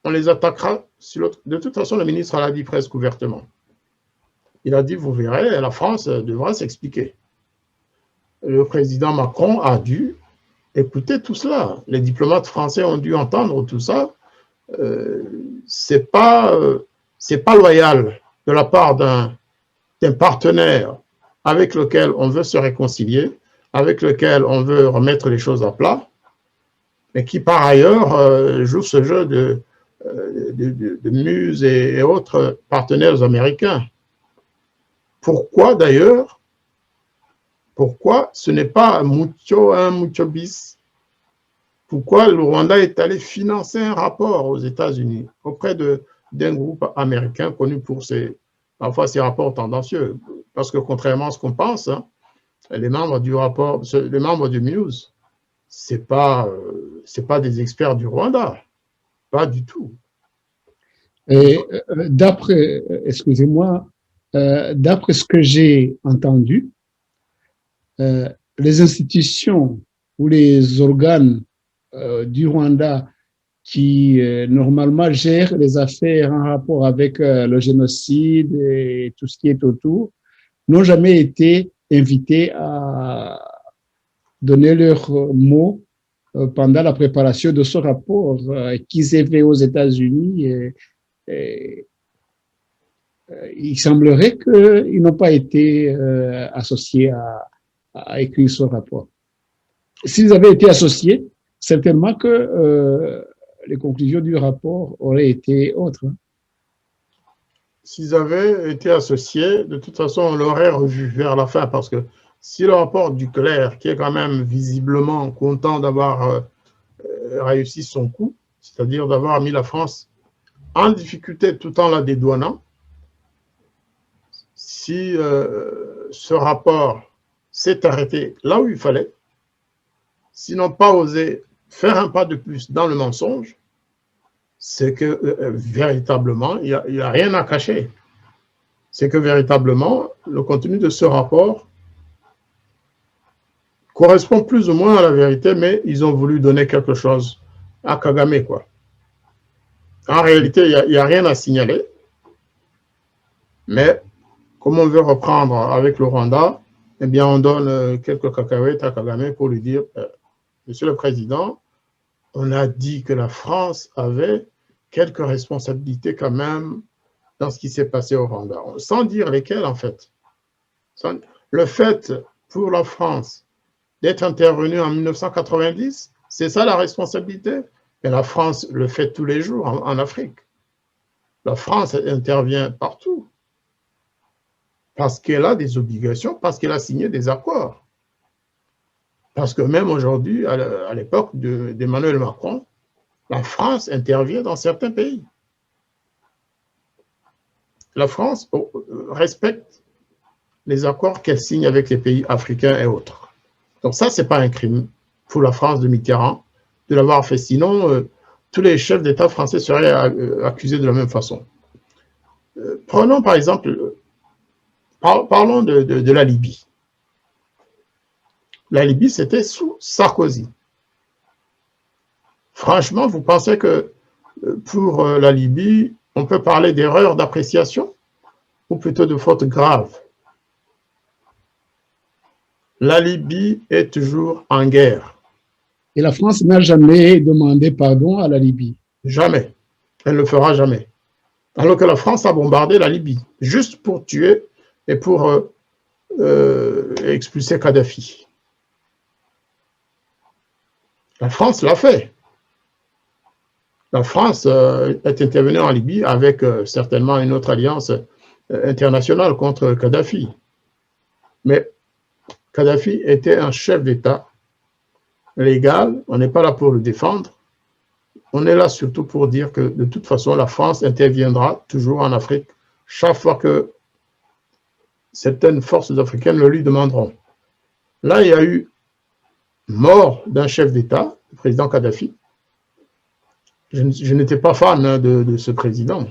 on les attaquera sur l'autre. De toute façon, le ministre l'a dit presque ouvertement. Il a dit, vous verrez, la France devra s'expliquer. Le président Macron a dû écouter tout cela. Les diplomates français ont dû entendre tout ça. C'est pas loyal de la part d'un partenaire avec lequel on veut se réconcilier, avec lequel on veut remettre les choses à plat, mais qui par ailleurs joue ce jeu de Muse et autres partenaires américains. Pourquoi d'ailleurs? Pourquoi ce n'est pas mucho un mucho bis? Pourquoi le Rwanda est allé financer un rapport aux États-Unis auprès d'un groupe américain connu pour parfois ses rapports tendancieux? Parce que contrairement à ce qu'on pense, hein, les membres du Muse, c'est pas des experts du Rwanda, pas du tout. Et excusez-moi, d'après ce que j'ai entendu, les institutions ou les organes du Rwanda qui normalement gèrent les affaires en rapport avec le génocide et tout ce qui est autour, n'ont jamais été invités à donner leurs mots pendant la préparation de ce rapport qui s'est fait aux États-Unis. Il semblerait qu'ils n'ont pas été associés à écrire ce rapport. S'ils avaient été associés, certainement que les conclusions du rapport auraient été autres. S'ils avaient été associés, de toute façon, on l'aurait revu vers la fin, parce que si le rapport du clerc, qui est quand même visiblement content d'avoir réussi son coup, c'est-à-dire d'avoir mis la France en difficulté tout en la dédouanant, si ce rapport s'est arrêté là où il fallait, s'ils n'ont pas osé faire un pas de plus dans le mensonge, c'est que véritablement, il n'y a rien à cacher. C'est que véritablement, le contenu de ce rapport correspond plus ou moins à la vérité, mais ils ont voulu donner quelque chose à Kagame, quoi. En réalité, il n'y a rien à signaler, mais comme on veut reprendre avec le Rwanda, eh bien, on donne quelques cacahuètes à Kagame pour lui dire, Monsieur le Président, on a dit que la France avait quelques responsabilités quand même dans ce qui s'est passé au Rwanda, sans dire lesquelles en fait. Le fait pour la France d'être intervenue en 1990, c'est ça la responsabilité. Et la France le fait tous les jours en Afrique. La France intervient partout parce qu'elle a des obligations, parce qu'elle a signé des accords. Parce que même aujourd'hui, à l'époque d'Emmanuel Macron, la France intervient dans certains pays. La France respecte les accords qu'elle signe avec les pays africains et autres. Donc ça, ce n'est pas un crime pour la France de Mitterrand de l'avoir fait. Sinon, tous les chefs d'État français seraient accusés de la même façon. Prenons par exemple, parlons de la Libye. La Libye, c'était sous Sarkozy. Franchement, vous pensez que pour la Libye, on peut parler d'erreur d'appréciation ou plutôt de faute grave? La Libye est toujours en guerre. Et la France n'a jamais demandé pardon à la Libye. Jamais. Elle ne le fera jamais. Alors que la France a bombardé la Libye, juste pour tuer et pour expulser Kadhafi. La France l'a fait. La France est intervenue en Libye avec certainement une autre alliance internationale contre Kadhafi. Mais Kadhafi était un chef d'État légal, on n'est pas là pour le défendre, on est là surtout pour dire que de toute façon, la France interviendra toujours en Afrique chaque fois que certaines forces africaines le lui demanderont. Là, il y a eu mort d'un chef d'État, le président Kadhafi. Je n'étais pas fan de ce président,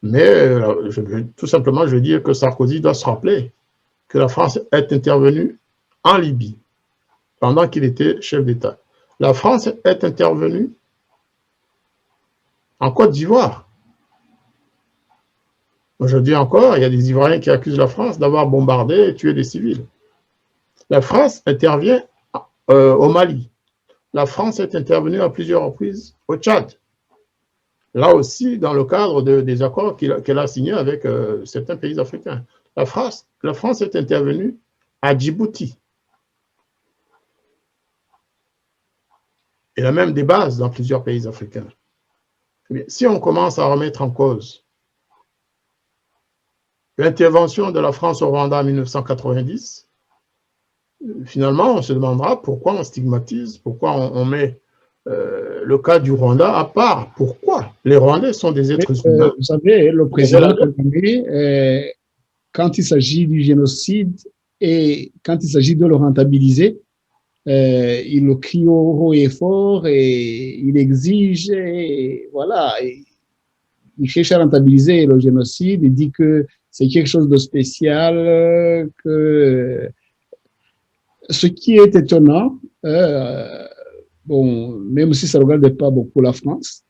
mais tout simplement, je veux dire que Sarkozy doit se rappeler que la France est intervenue en Libye pendant qu'il était chef d'État. La France est intervenue en Côte d'Ivoire. Aujourd'hui encore, il y a des Ivoiriens qui accusent la France d'avoir bombardé et tué des civils. La France intervient au Mali. La France est intervenue à plusieurs reprises au Tchad. Là aussi, dans le cadre des accords qu'elle a signés avec certains pays africains. La France est intervenue à Djibouti. Elle a même des bases dans plusieurs pays africains. Mais si on commence à remettre en cause l'intervention de la France au Rwanda en 1990, finalement, on se demandera pourquoi on stigmatise, pourquoi on met le cas du Rwanda à part. Pourquoi? Les Rwandais sont des êtres humains. Vous savez, le président Kagame, quand il s'agit du génocide et quand il s'agit de le rentabiliser, il le crie haut et fort et il exige, et voilà, il cherche à rentabiliser le génocide, il dit que c'est quelque chose de spécial, que ce qui est étonnant, bon, même si ça ne regarde pas beaucoup la France,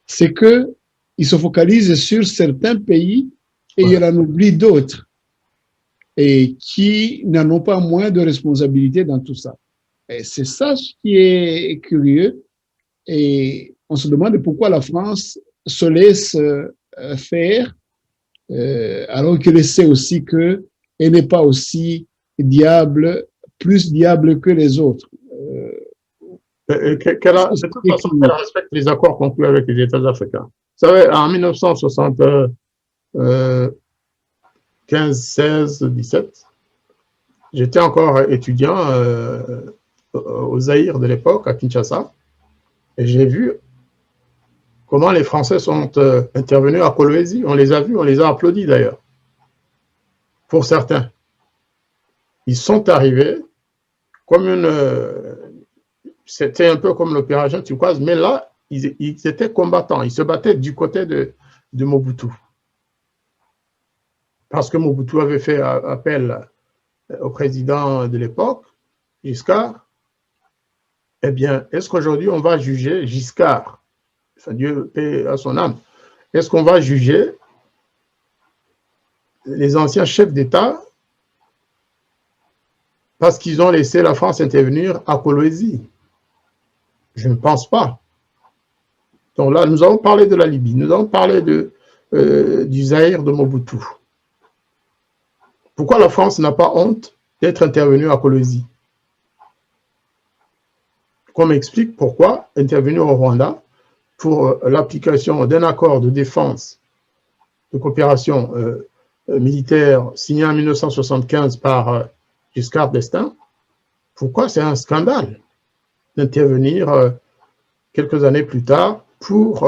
c'est qu'il se focalise sur certains pays et il en oublie d'autres, et qui n'en ont pas moins de responsabilité dans tout ça. Et c'est ça ce qui est curieux, et on se demande pourquoi la France se laisse faire, alors qu'elle sait aussi qu'elle n'est pas aussi diable, plus diable que les autres. De toute façon, qu'elle respecte les accords conclus avec les États africains. Vous savez, en 1975, 16, 17, j'étais encore étudiant au Zaïre de l'époque, à Kinshasa, et j'ai vu comment les Français sont intervenus à Kolwezi. On les a vus, on les a applaudis d'ailleurs, pour certains. Ils sont arrivés comme c'était un peu comme l'opération turquoise, mais là, ils étaient combattants. Ils se battaient du côté de Mobutu. Parce que Mobutu avait fait appel au président de l'époque, Giscard. Eh bien, est-ce qu'aujourd'hui, on va juger Giscard, enfin, Dieu paie à son âme, est-ce qu'on va juger les anciens chefs d'État parce qu'ils ont laissé la France intervenir à Kolwezi? Je ne pense pas. Donc là, nous avons parlé de la Libye, nous avons parlé du Zaïre de Mobutu. Pourquoi la France n'a pas honte d'être intervenue à Kolwezi? Qu'on m'explique pourquoi intervenir au Rwanda pour l'application d'un accord de défense, de coopération militaire signé en 1975 par Giscard d'Estaing. Pourquoi c'est un scandale d'intervenir quelques années plus tard pour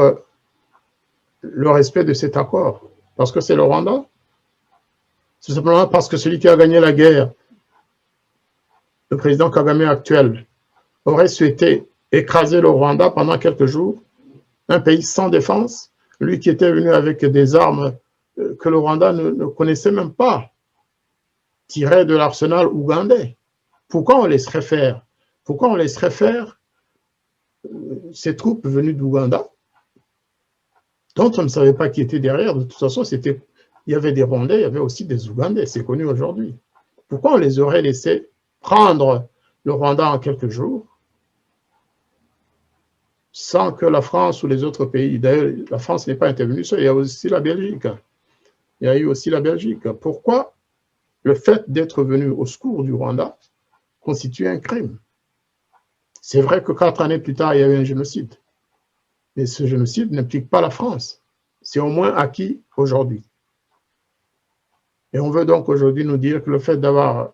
le respect de cet accord? Parce que c'est le Rwanda? C'est simplement parce que celui qui a gagné la guerre, le président Kagame actuel, aurait souhaité écraser le Rwanda pendant quelques jours, un pays sans défense, lui qui était venu avec des armes que le Rwanda ne connaissait même pas, tirées de l'arsenal ougandais. Pourquoi on laisserait faire? Pourquoi on laisserait faire ces troupes venues d'Ouganda, dont on ne savait pas qui était derrière? De toute façon, il y avait des Rwandais, il y avait aussi des Ougandais, c'est connu aujourd'hui. Pourquoi on les aurait laissés prendre le Rwanda en quelques jours sans que la France ou les autres pays, d'ailleurs, la France n'est pas intervenue seule, il y a aussi la Belgique. Il y a eu aussi la Belgique. Pourquoi le fait d'être venu au secours du Rwanda constitue un crime? C'est vrai que 4 années plus tard, il y a eu un génocide. Mais ce génocide n'implique pas la France. C'est au moins acquis aujourd'hui. Et on veut donc aujourd'hui nous dire que le fait d'avoir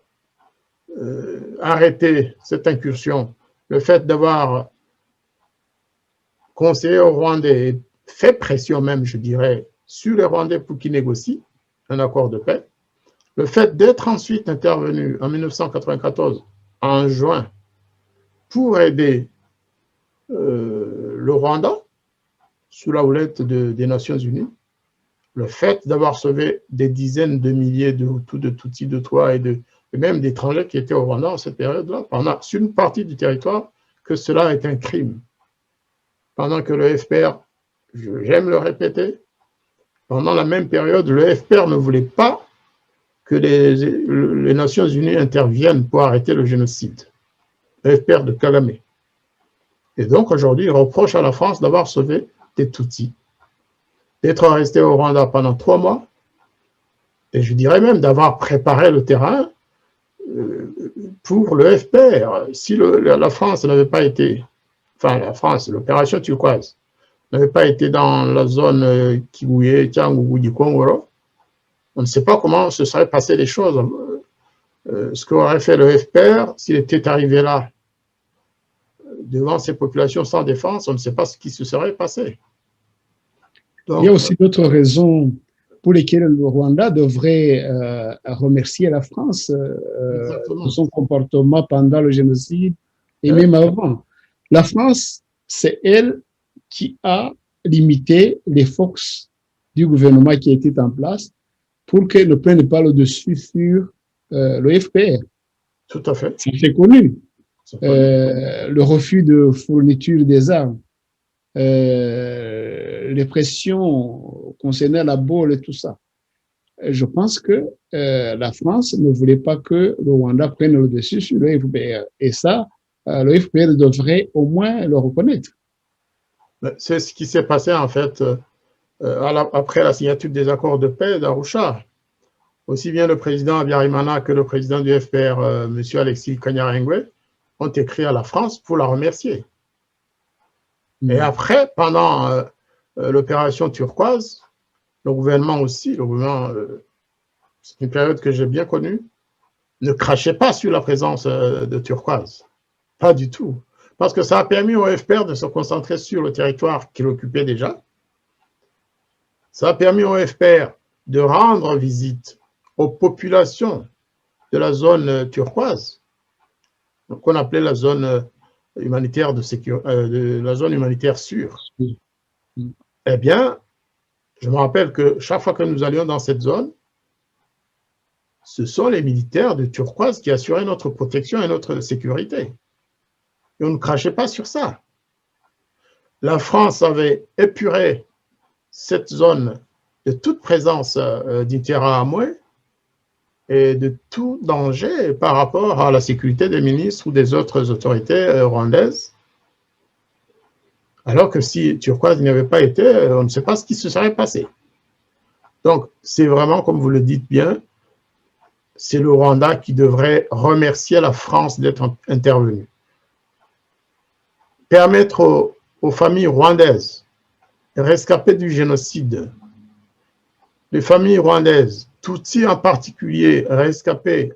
arrêté cette incursion, le fait d'avoir conseillé aux Rwandais, fait pression même, je dirais, sur les Rwandais pour qu'ils négocient un accord de paix, le fait d'être ensuite intervenu en 1994, en juin, pour aider le Rwanda, sous la houlette des Nations Unies, le fait d'avoir sauvé des dizaines de milliers de Hutus, de Tutsis, de Twa et même d'étrangers qui étaient au Rwanda en cette période-là, sur une partie du territoire, que cela est un crime. Pendant que le FPR, j'aime le répéter, pendant la même période, le FPR ne voulait pas que les Nations Unies interviennent pour arrêter le génocide. Le FPR de Kagame. Et donc aujourd'hui, il reproche à la France d'avoir sauvé des Tutsis, d'être resté au Rwanda pendant 3 mois, et je dirais même d'avoir préparé le terrain pour le FPR. Si la France n'avait pas été, enfin la France, l'opération turquoise, n'avait pas été dans la zone Kibuye, Tchangougou, Dikongoro, on ne sait pas comment se seraient passées les choses. Ce qu'aurait fait le FPR s'il était arrivé là, devant ces populations sans défense, on ne sait pas ce qui se serait passé. Donc, il y a aussi d'autres raisons pour lesquelles le Rwanda devrait remercier la France de son comportement pendant le génocide et même avant. La France, c'est elle qui a limité les forces du gouvernement qui était en place pour qu'elles ne prennent pas le dessus sur le FPR. Tout à fait. C'est connu. Le refus de fourniture des armes, les pressions concernant la bourre et tout ça. Je pense que la France ne voulait pas que le Rwanda prenne le dessus sur le FPR. Et ça, le FPR devrait au moins le reconnaître. C'est ce qui s'est passé en fait après la signature des accords de paix d'Arusha. Aussi bien le président Habyarimana que le président du FPR, M. Alexis Kanyarengwe, ont écrit à la France pour la remercier. Et après, pendant l'opération turquoise, le gouvernement aussi, c'est une période que j'ai bien connue, ne crachait pas sur la présence de turquoise. Pas du tout. Parce que ça a permis au FPR de se concentrer sur le territoire qu'il occupait déjà. Ça a permis au FPR de rendre visite aux populations de la zone turquoise, qu'on appelait la zone humanitaire la zone humanitaire sûre. Eh bien, je me rappelle que chaque fois que nous allions dans cette zone, ce sont les militaires de Turquoise qui assuraient notre protection et notre sécurité. Et on ne crachait pas sur ça. La France avait épuré cette zone de toute présence d'Interahamwe et de tout danger par rapport à la sécurité des ministres ou des autres autorités rwandaises. Alors que si Turquoise n'y avait pas été, on ne sait pas ce qui se serait passé. Donc, c'est vraiment, comme vous le dites bien, c'est le Rwanda qui devrait remercier la France d'être intervenue. Permettre aux familles rwandaises rescapées du génocide, les familles rwandaises, Tutsis en particulier, rescapées,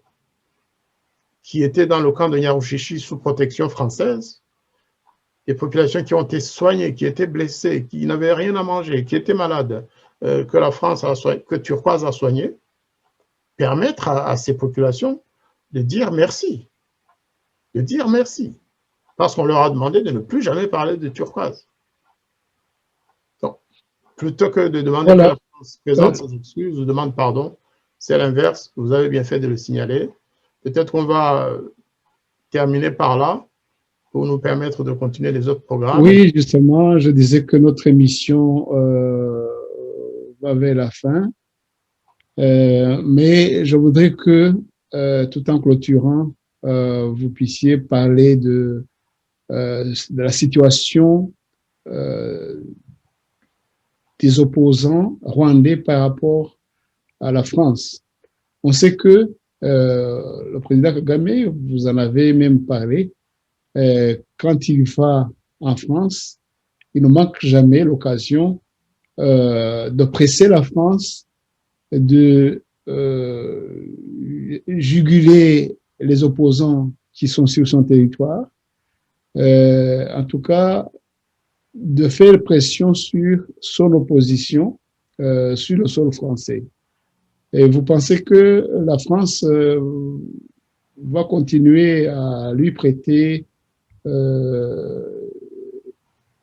qui étaient dans le camp de Nyarushishi sous protection française, les populations qui ont été soignées, qui étaient blessées, qui n'avaient rien à manger, qui étaient malades, que la France a soigné, que Turquoise a soigné, permettre à ces populations de dire merci. De dire merci. Parce qu'on leur a demandé de ne plus jamais parler de Turquoise. Donc, plutôt que de demander que la France présente ses excuses ou demande pardon, c'est l'inverse. Vous avez bien fait de le signaler. Peut-être qu'on va terminer par là pour nous permettre de continuer les autres programmes. Oui, justement, je disais que notre émission va vers la fin. Mais je voudrais que, tout en clôturant, vous puissiez parler de la situation des opposants rwandais par rapport à la France. On sait que le président Kagame, vous en avez même parlé, quand il va en France, il ne manque jamais l'occasion de presser la France, de juguler les opposants qui sont sur son territoire, en tout cas de faire pression sur son opposition sur le sol français. Et vous pensez que la France va continuer à lui prêter,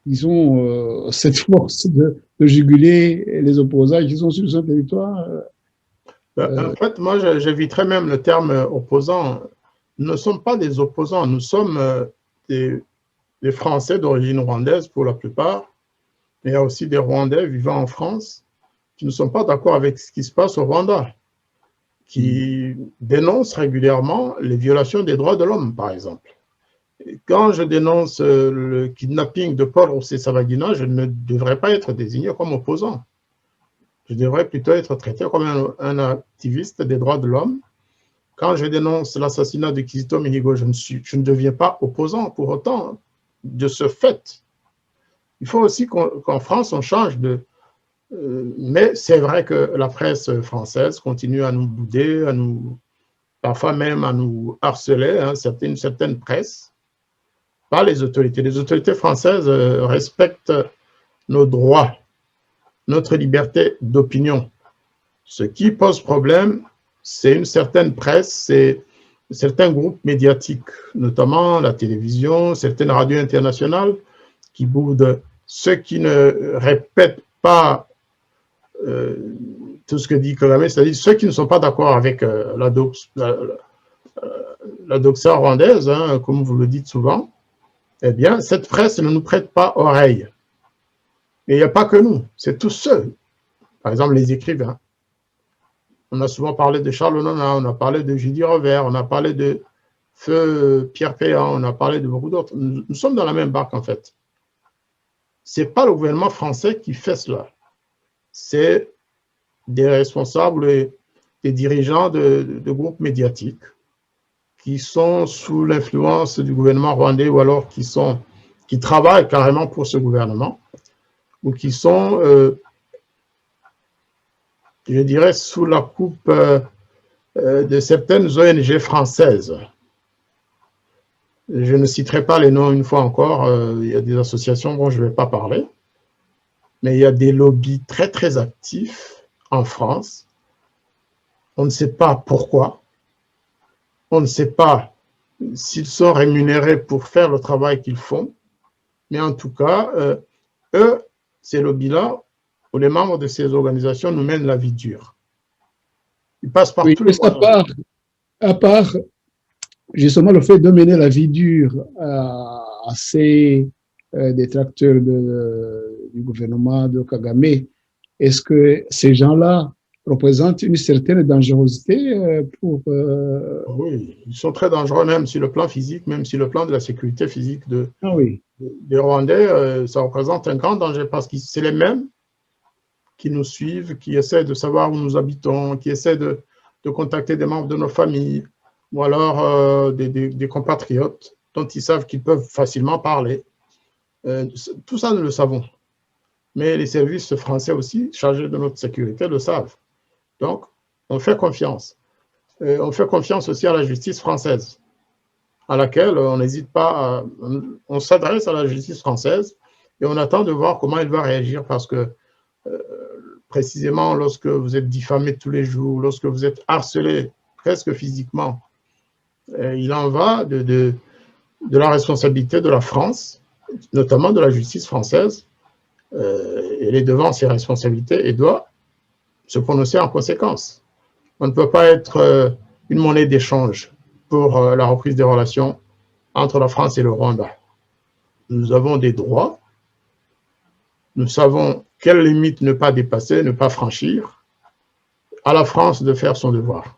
disons, cette force de juguler les opposants qui sont sur son territoire? En fait, moi, j'éviterais même le terme opposant. Nous ne sommes pas des opposants, nous sommes des Français d'origine rwandaise pour la plupart. Il y a aussi des Rwandais vivant en France qui ne sont pas d'accord avec ce qui se passe au Rwanda, qui dénoncent régulièrement les violations des droits de l'homme, par exemple. Et quand je dénonce le kidnapping de Paul Rusesabagina, je ne devrais pas être désigné comme opposant. Je devrais plutôt être traité comme un activiste des droits de l'homme. Quand je dénonce l'assassinat de Kizito Mihigo, je ne deviens pas opposant pour autant de ce fait. Il faut aussi qu'en France, on change de... mais c'est vrai que la presse française continue à nous bouder, parfois même à nous harceler, hein, une certaine presse, pas les autorités. Les autorités françaises respectent nos droits, notre liberté d'opinion. Ce qui pose problème, c'est une certaine presse, c'est certains groupes médiatiques, notamment la télévision, certaines radios internationales qui boudent, ceux qui ne répètent pas tout ce que dit Kagame, c'est-à-dire ceux qui ne sont pas d'accord avec la doxa rwandaise, hein, comme vous le dites souvent, eh bien, cette presse ne nous prête pas oreille. Et il n'y a pas que nous, c'est tous ceux, par exemple les écrivains. On a souvent parlé de Charles Nona, on a parlé de Judy Rovert, on a parlé de Feu Pierre Péan, on a parlé de beaucoup d'autres. Nous sommes dans la même barque, en fait. Ce n'est pas le gouvernement français qui fait cela. C'est des responsables et des dirigeants de groupes médiatiques qui sont sous l'influence du gouvernement rwandais ou alors qui travaillent carrément pour ce gouvernement ou qui sont, je dirais, sous la coupe de certaines ONG françaises. Je ne citerai pas les noms une fois encore, il y a des associations dont je ne vais pas parler, mais il y a des lobbies très très actifs en France. On ne sait pas pourquoi, on ne sait pas s'ils sont rémunérés pour faire le travail qu'ils font, mais en tout cas, eux, ces lobbies-là, ou les membres de ces organisations nous mènent la vie dure. Ils passent par tous les moyens. À part justement le fait de mener la vie dure à ces détracteurs du gouvernement de Kagame, est-ce que ces gens-là représentent une certaine dangerosité pour... Oui, ils sont très dangereux même sur le plan physique, même sur le plan de la sécurité physique des Rwandais. Ça représente un grand danger parce que c'est les mêmes qui nous suivent, qui essaient de savoir où nous habitons, qui essaient de contacter des membres de nos familles, ou alors des compatriotes dont ils savent qu'ils peuvent facilement parler. Tout ça, nous le savons. Mais les services français aussi, chargés de notre sécurité, le savent. Donc, on fait confiance. On fait confiance aussi à la justice française, à laquelle on n'hésite pas, on s'adresse à la justice française et on attend de voir comment elle va réagir parce que précisément lorsque vous êtes diffamé tous les jours, lorsque vous êtes harcelé presque physiquement, il en va de la responsabilité de la France, notamment de la justice française. Elle est devant ses responsabilités et doit se prononcer en conséquence. On ne peut pas être une monnaie d'échange pour la reprise des relations entre la France et le Rwanda. Nous avons des droits, nous savons quelles limites ne pas dépasser, ne pas franchir. À la France de faire son devoir.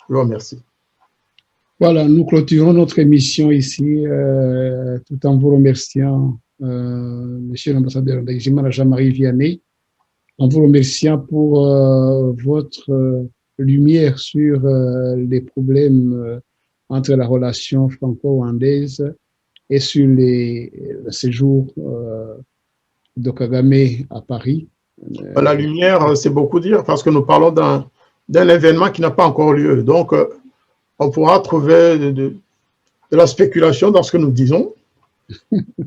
Je vous remercie. Voilà, nous clôturons notre émission ici, tout en vous remerciant, Monsieur l'ambassadeur Ndagijimana Jean-Marie Vianney, en vous remerciant pour votre lumière sur les problèmes entre la relation franco-rwandaise et sur le séjour de Kagame à Paris. La lumière, c'est beaucoup dire parce que nous parlons d'un événement qui n'a pas encore lieu. Donc, on pourra trouver de la spéculation dans ce que nous disons.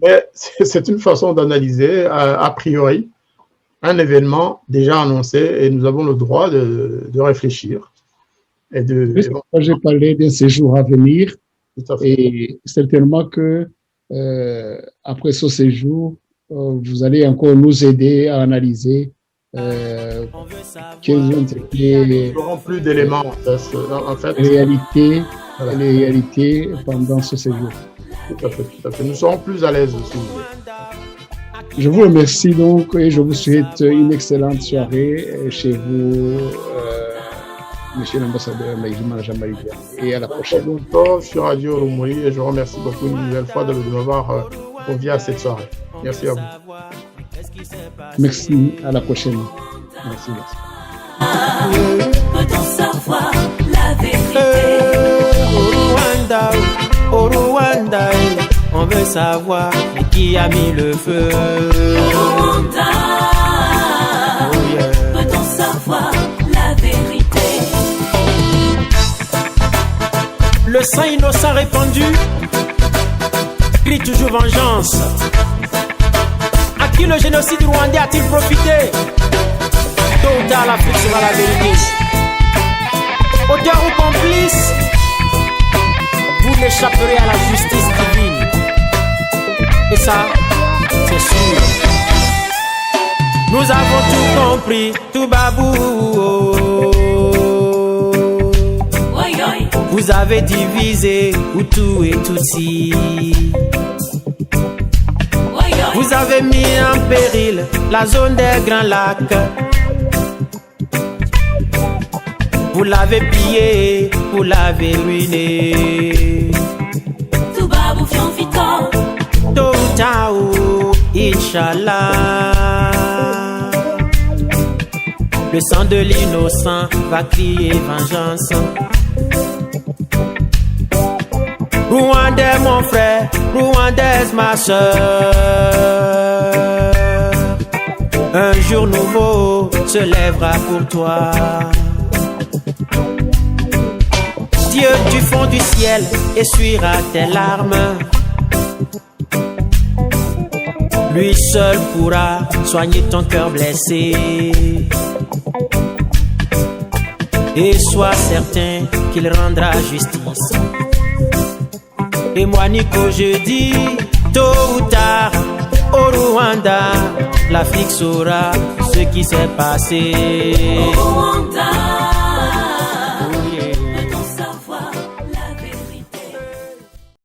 Mais c'est une façon d'analyser a priori un événement déjà annoncé et nous avons le droit de réfléchir. Moi, j'ai parlé d'un séjour à venir et certainement que après ce séjour, vous allez encore nous aider à analyser quelles ont été plus d'éléments en fait. les réalités pendant ce séjour. Tout à fait. Nous serons plus à l'aise aussi. Je vous remercie donc et je vous souhaite une excellente soirée chez vous, Monsieur l'ambassadeur Maïjima Jean-Marie Vianney, et à la prochaine. Bientôt sur Radio Rumuri et je vous remercie beaucoup une nouvelle fois de m'avoir convié à cette soirée. Merci à vous. Merci, à la prochaine. Merci. Peut-on savoir la vérité? Au Rwanda, on veut savoir qui a mis le feu. Au Rwanda, peut-on savoir la vérité? Le sang innocent répandu crie toujours vengeance. À qui le génocide rwandais a-t-il profité? Tôt ou tard, l'Afrique sera la vérité. Auteur ou complice, vous n'échapperez à la justice divine. Et ça, c'est sûr. Nous avons tout compris, tout babou. Vous avez divisé Hutu et Tutsi. Vous avez mis en péril la zone des Grands Lacs. Vous l'avez pillé, vous l'avez ruiné. Tôt ou tard, Inch'Allah, le sang de l'innocent va crier vengeance. Rwandais mon frère, Rwandaise ma soeur, un jour nouveau se lèvera pour toi. Dieu du fond du ciel essuiera tes larmes. Lui seul pourra soigner ton cœur blessé. Et sois certain qu'il rendra justice. Et moi Nico je dis, tôt ou tard, au Rwanda, l'Afrique saura ce qui s'est passé. Au Rwanda.